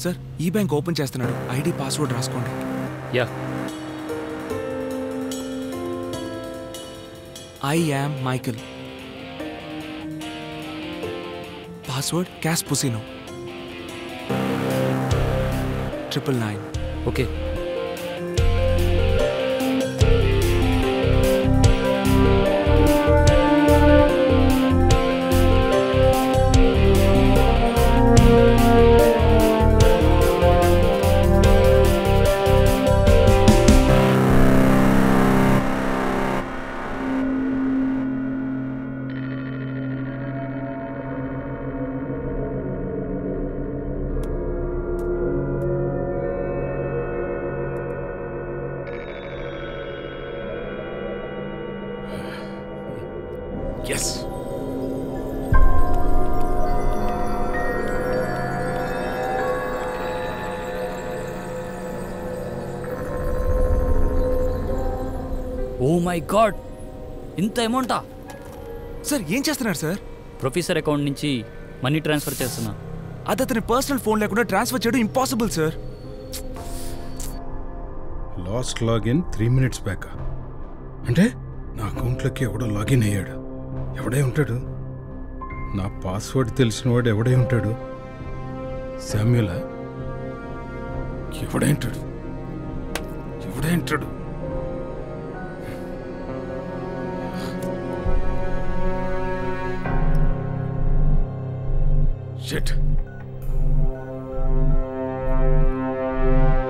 సార్ ఈ బ్యాంక్ ఓపెన్ చేస్తున్నాడు. ఐడి పాస్వర్డ్ రాసుకోండి. Yeah. I am Michael. Password Caspusino. 999. Okay. Yes. Oh my god, ఇంత అమౌంటా? సార్ ఏం చేస్తున్నారు సార్? ప్రొఫెసర్ అకౌంట్ నుంచి మనీ ట్రాన్స్ఫర్ చేస్తున్నా. అది అతని పర్సనల్ ఫోన్ లేకుండా ట్రాన్స్ఫర్ చేయడం impossible sir. Last login 3 minutes back. అంటే నా అకౌంట్లోకి ఎవడో లాగిన్ అయ్యాడు. ఎవడై ఉంటాడు? నా పాస్వర్డ్ తెలిసిన వాడు ఎవడై ఉంటాడు? శామ్యులా? ఎవడై ఉంటాడు? ఎవడై ఉంటాడు? షిట్.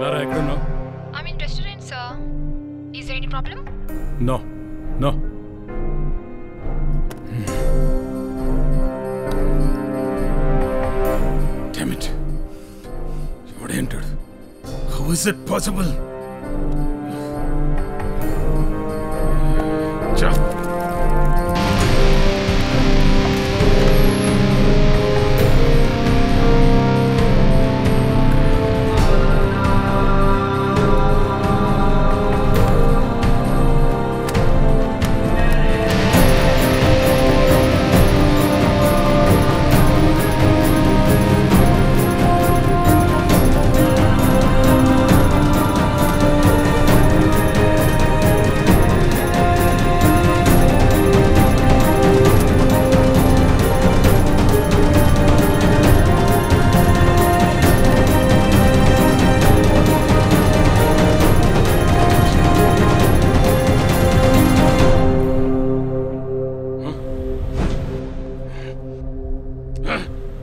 లారా ఎక్కడున్నావు? I'm in restaurant, sir. Is there any problem? No. Damn it. ఎవడే అంటాడు? How is it possible?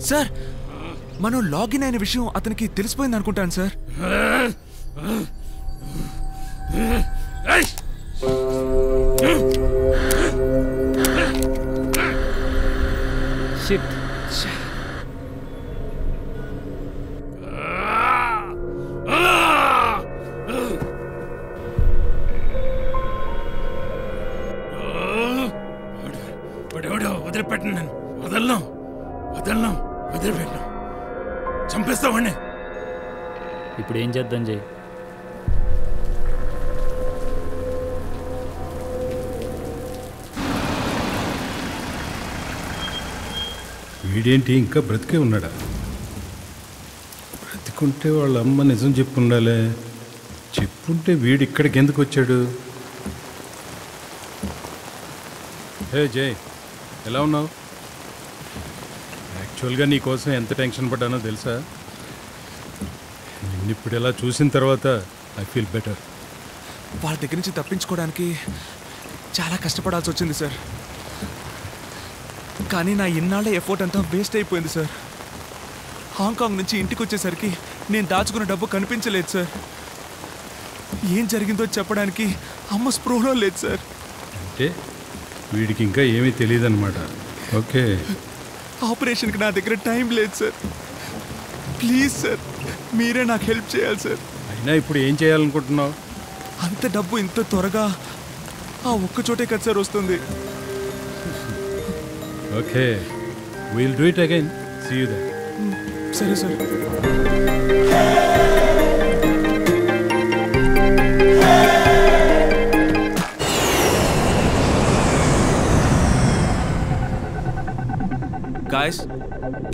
Sir మనం లాగిన్ అయిన విషయం అతనికి తెలిసిపోయింది అనుకుంటాను సార్. షిట్. వదిలిపెట్టను. నేను వదలను. వదిలిపెట్టను. చంపేస్తావాడిని. ఇప్పుడు ఏం చేద్దాం జై? వీడేంటి ఇంకా బ్రతికే ఉన్నాడా? బ్రతికుంటే వాళ్ళ అమ్మ నిజం చెప్పుండాలే. చెప్పుంటే వీడు ఇక్కడికి ఎందుకు వచ్చాడు? హే జై, ఎలా ఉన్నావు? యాక్చువల్గా నీ కోసం ఎంత టెన్షన్ పడ్డానో తెలుసా? నిన్నిప్పుడు ఎలా చూసిన తర్వాత ఐ ఫీల్ బెటర్. వాళ్ళ దగ్గర నుంచి తప్పించుకోవడానికి చాలా కష్టపడాల్సి వచ్చింది సార్. కానీ నా ఇన్నాళ్ళ ఎఫర్ట్ అంతా వేస్ట్ అయిపోయింది సార్. హాంకాంగ్ నుంచి ఇంటికి వచ్చేసరికి నేను దాచుకున్న డబ్బు కనిపించలేదు సార్. ఏం జరిగిందో చెప్పడానికి అమ్మ స్పృహలో లేదు సార్. అంటే వీడికి ఇంకా ఏమీ తెలియదన్నమాట. ఓకే, ఆపరేషన్కి నా దగ్గర టైం లేదు సార్. ప్లీజ్ సార్, మీరే నాకు హెల్ప్ చేయాలి సార్. అయినా ఇప్పుడు ఏం చేయాలనుకుంటున్నావు? అంత డబ్బు ఇంత త్వరగా ఆ ఒక్క చోటే కదా సార్ వస్తుంది. Okay, will do it again. See you there. సరే sir.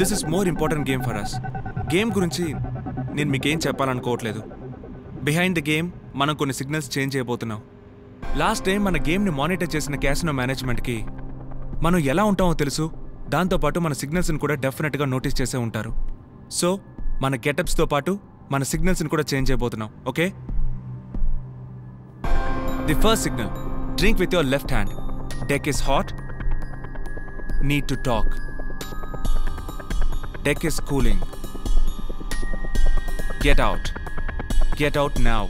This is more important game for us. Game గురించి నేను మీకేం చెప్పాలనుకోవట్లేదు. బిహైండ్ ద గేమ్ మనం కొన్ని సిగ్నల్స్ చేంజ్ చేయబోతున్నాం. లాస్ట్ టైం మన గేమ్ని మానిటర్ చేసిన క్యాసినో మేనేజ్మెంట్కి మనం ఎలా ఉంటామో తెలుసు. దాంతోపాటు మన సిగ్నల్స్ని కూడా డెఫినెట్గా నోటీస్ చేసే ఉంటారు. సో మన గెటప్స్తో పాటు మన సిగ్నల్స్ని కూడా చేంజ్ చేయబోతున్నాం. Okay? The first signal, drink with your left hand. Deck is hot, need to talk. Deck is cooling, get out. Get out now.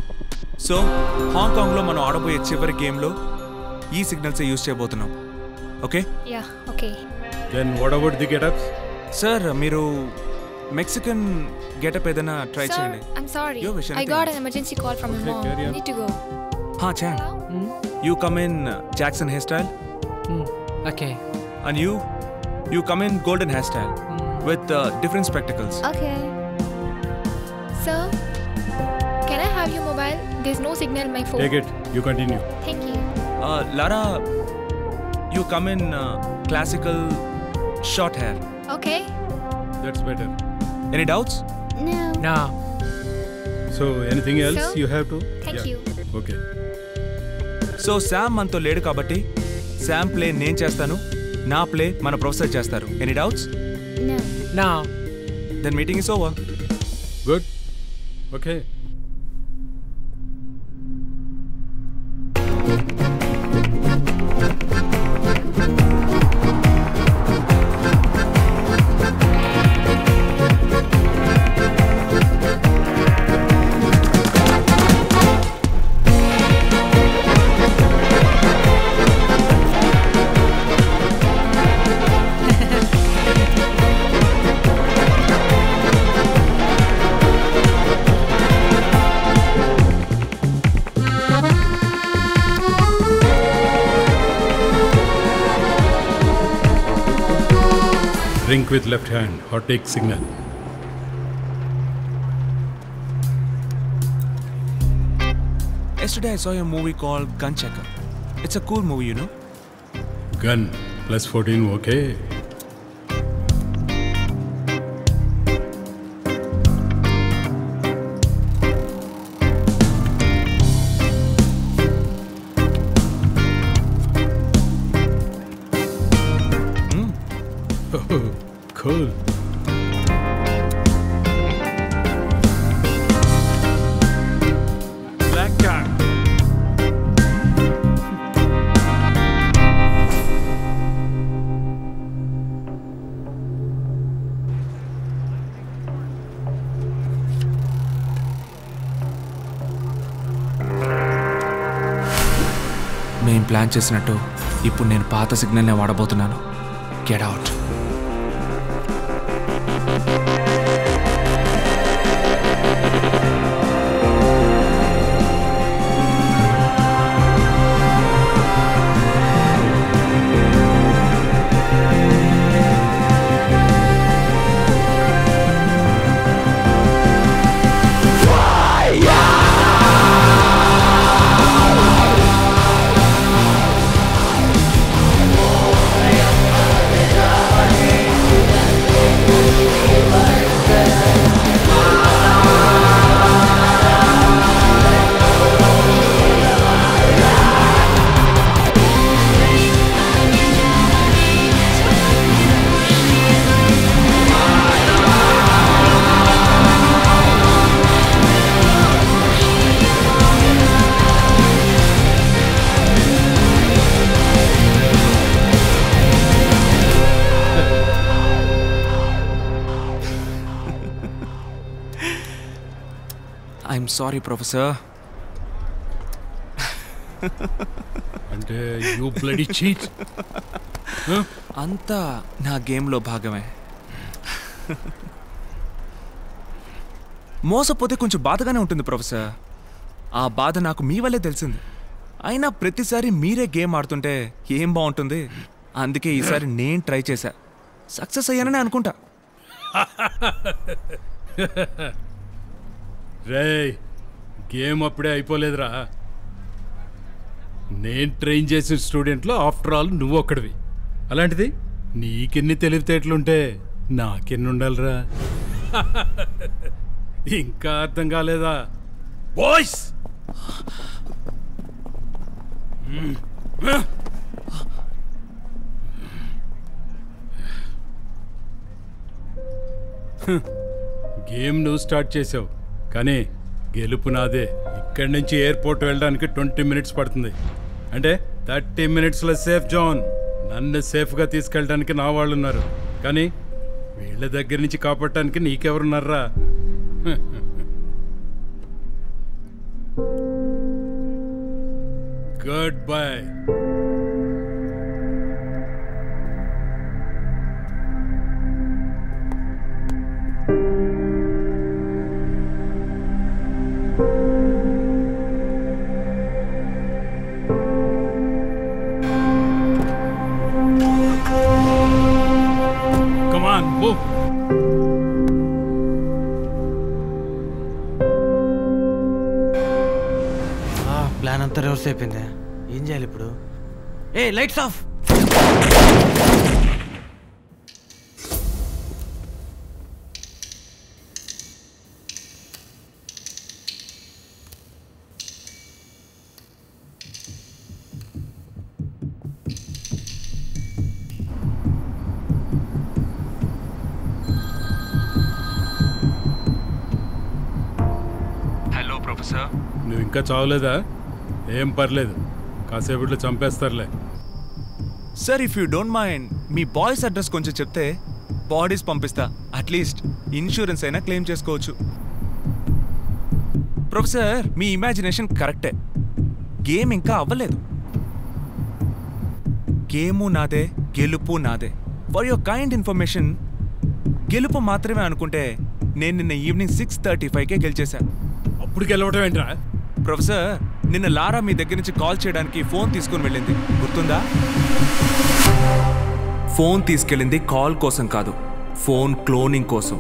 So హాంకాంగ్లో మనం ఆడబోయే చివరి గేమ్లో ఈ సిగ్నల్సే యూజ్ చేయబోతున్నాం. Okay? Yeah, okay. Then what about the getups? Sir మీరు Mexican getup ఏదైనా ట్రై Sir, చేయండి. I'm sorry. Yo, Vishanti. I got an emergency call from my mom. carry on. Need to go. Chan. You come in Jackson hairstyle. Okay. And you come in golden hairstyle with different spectacles. Okay. Sir, can I have your mobile? There's no signal in my phone. Take it. You continue. Thank you. Lara, you come in classical short hair. Okay. That's better. Any doubts? No. So anything else Sir? you have to? Thank you. Okay. So Sam మనతో లేడు కాబట్టి Sam play నేను చేస్తాను, నా play మన professor చేస్తారు. Any doubts? No. Then meeting is over. Good. Okay. Drink with left hand or take signal. Yesterday I saw a movie called Gun Checker. It's a cool movie, you know. Gun plus 14, okay. Oh, cool. Black card. మేం plan చేసినట్టు ఇప్పుడు నేను పాత సిగ్నల్నే వాడబోతున్నాను. Get out. I'm sorry professor. అంటే you bloody cheat. అంతా నా గేమ్లో భాగమే. మోసపోతే కొంచెం బాధగానే ఉంటుంది ప్రొఫెసర్. ఆ బాధ నాకు మీ వల్లే తెలిసింది. అయినా ప్రతిసారి మీరే గేమ్ ఆడుతుంటే ఏం బాగుంటుంది. అందుకే ఈసారి నేను ట్రై చేశా. సక్సెస్ అయ్యానని అనుకుంటా. రేయ్, గేమ్ అప్పుడే అయిపోలేదురా. నేను ట్రైన్ చేసిన స్టూడెంట్లో ఆఫ్టర్ ఆల్ నువ్వు ఒక్కడివి. అలాంటిది నీకెన్ని తెలివితేటలుంటే నాకెన్నుండాలిరా? ఇంకా అర్థం కాలేదా బాయ్స్? గేమ్ నువ్వు స్టార్ట్ చేసావు, కానీ గెలుపు నాదే. ఇక్కడి నుంచి ఎయిర్పోర్ట్ వెళ్ళడానికి 20 మినిట్స్ పడుతుంది. అంటే 30 మినిట్స్లో సేఫ్ జోన్. నన్ను సేఫ్గా తీసుకెళ్ళడానికి నా వాళ్ళు ఉన్నారు, కానీ వీళ్ళ దగ్గర నుంచి కాపాడటానికి నీకెవరున్నారా? Goodbye. Come on, move. Plan అంతా రివర్స్ అయిపోయింది. ఏం చేయాలి ఇప్పుడు? ఏ లైట్స్ ఆఫ్. Hello professor. నువ్వు ఇంకా చావలేదా? ఏం పర్లేదు, కాసేపట్లో చంపేస్తారులే. Sir, if you don't mind మీ బాయ్స్ అడ్రస్ కొంచెం చెప్తే బాడీస్ పంపిస్తా. అట్లీస్ట్ ఇన్సూరెన్స్ అయినా క్లెయిమ్ చేసుకోవచ్చు. ప్రొఫెసర్, మీ ఇమాజినేషన్ కరెక్టే. గేమ్ ఇంకా అవ్వలేదు. గేము నాదే, గెలుపు నాదే. ఫర్ యువర్ కైండ్ ఇన్ఫర్మేషన్, గెలుపు మాత్రమే అనుకుంటే నేను నిన్న ఈవినింగ్ 6:35కే గెలిచేశా. అప్పుడు గెలవటం ఏంట్రా? ప్రొఫెసర్, నిన్న లారా మీ దగ్గర నుంచి కాల్ చేయడానికి ఫోన్ తీసుకుని వెళ్ళింది, గుర్తుందా? ఫోన్ తీసుకెళ్ళింది కాల్ కోసం కాదు, ఫోన్ క్లోనింగ్ కోసం.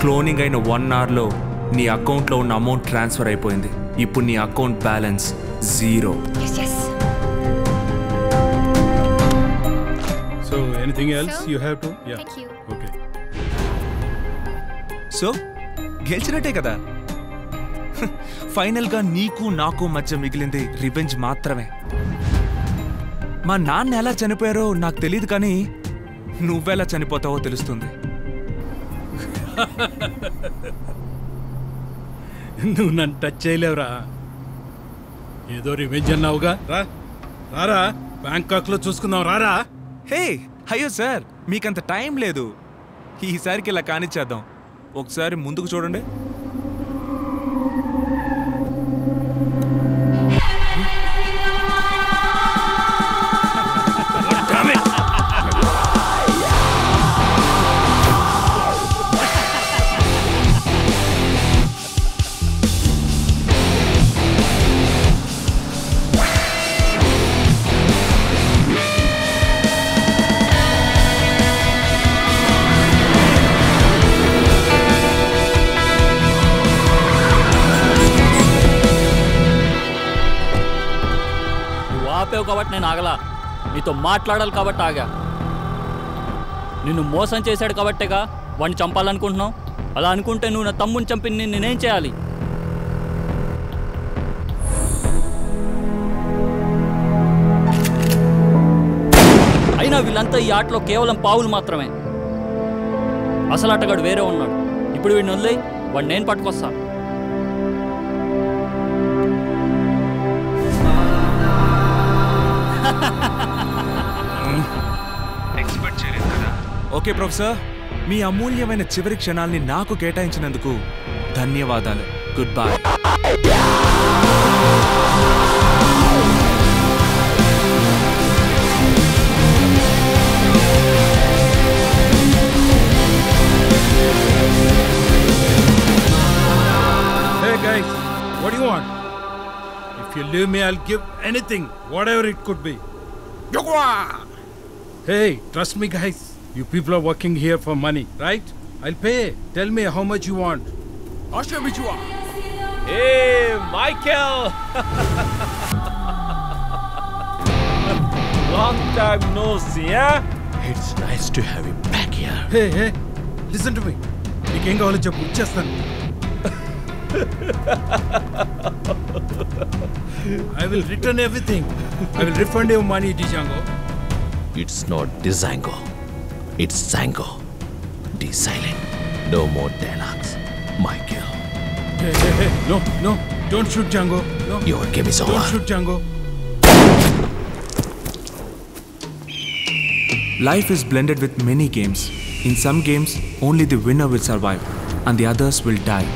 క్లోనింగ్ అయిన 1 అవర్లో నీ అకౌంట్లో ఉన్న అమౌంట్ ట్రాన్స్ఫర్ అయిపోయింది. ఇప్పుడు నీ account balance 0. So anything else you have to? Yeah, okay. So గెలిచినట్టే కదా. ఫైనల్గా నీకు నాకు మధ్య మిగిలింది రివెంజ్ మాత్రమే. మా నాన్న ఎలా చనిపోయారో నాకు తెలియదు, కానీ నువ్వెలా చనిపోతావో తెలుస్తుంది. నువ్వు నన్ను టచ్ చేయలేవురా. ఏదో రివెంజ్ అన్నావుగా, రారా బ్యాంకాక్లో చూసుకుందాం, రారా. హే అయ్యో సార్, మీకంత టైం లేదు. ఈసారికి ఇలా కానిచ్చేద్దాం. ఒకసారి ముందుకు చూడండి. కాబట్టి నేను ఆగలా, నీతో మాట్లాడాలి కాబట్టి ఆగా. నిన్ను మోసం చేశాడు కాబట్టేగా వాడిని చంపాలనుకుంటున్నావు. అలా అనుకుంటే నువ్వు నా తమ్ముని చంపి నేనేం చేయాలి? అయినా వీళ్ళంతా ఈ ఆటలో కేవలం పావులు మాత్రమే. అసలు ఆటగాడు వేరే ఉన్నాడు. ఇప్పుడు వీడిని వదిలేయి, వాడిని నేను పట్టుకొస్తా. ఎక్స్పెక్ట్ చేయలేదు కదా. ఓకే ప్రొఫెసర్, మీ అమూల్యమైన చివరి క్షణాల్ని నాకు కేటాయించినందుకు ధన్యవాదాలు. Good bye. Hey guys, what do you want? If you leave me, I'll give anything, whatever it could be. Hey, trust me, guys. You people are working here for money, right? I'll pay. Tell me how much you want. Hey, Michael! Long time no see, huh? It's nice to have you back here. Hey, listen to me. నీకేం కావాలో చెప్పు ఇచ్చేస్తాను. I will return everything. I will refund your money, Django. It's not Django. It's Zango. D silent. No more dialogues. Michael. Hey. No. Don't shoot Django. No. Your game is over. Don't shoot Django. Life is blended with many games. In some games, only the winner will survive, and the others will die.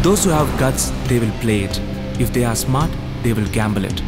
Those who have guts, they will play it. If they are smart, they will gamble it.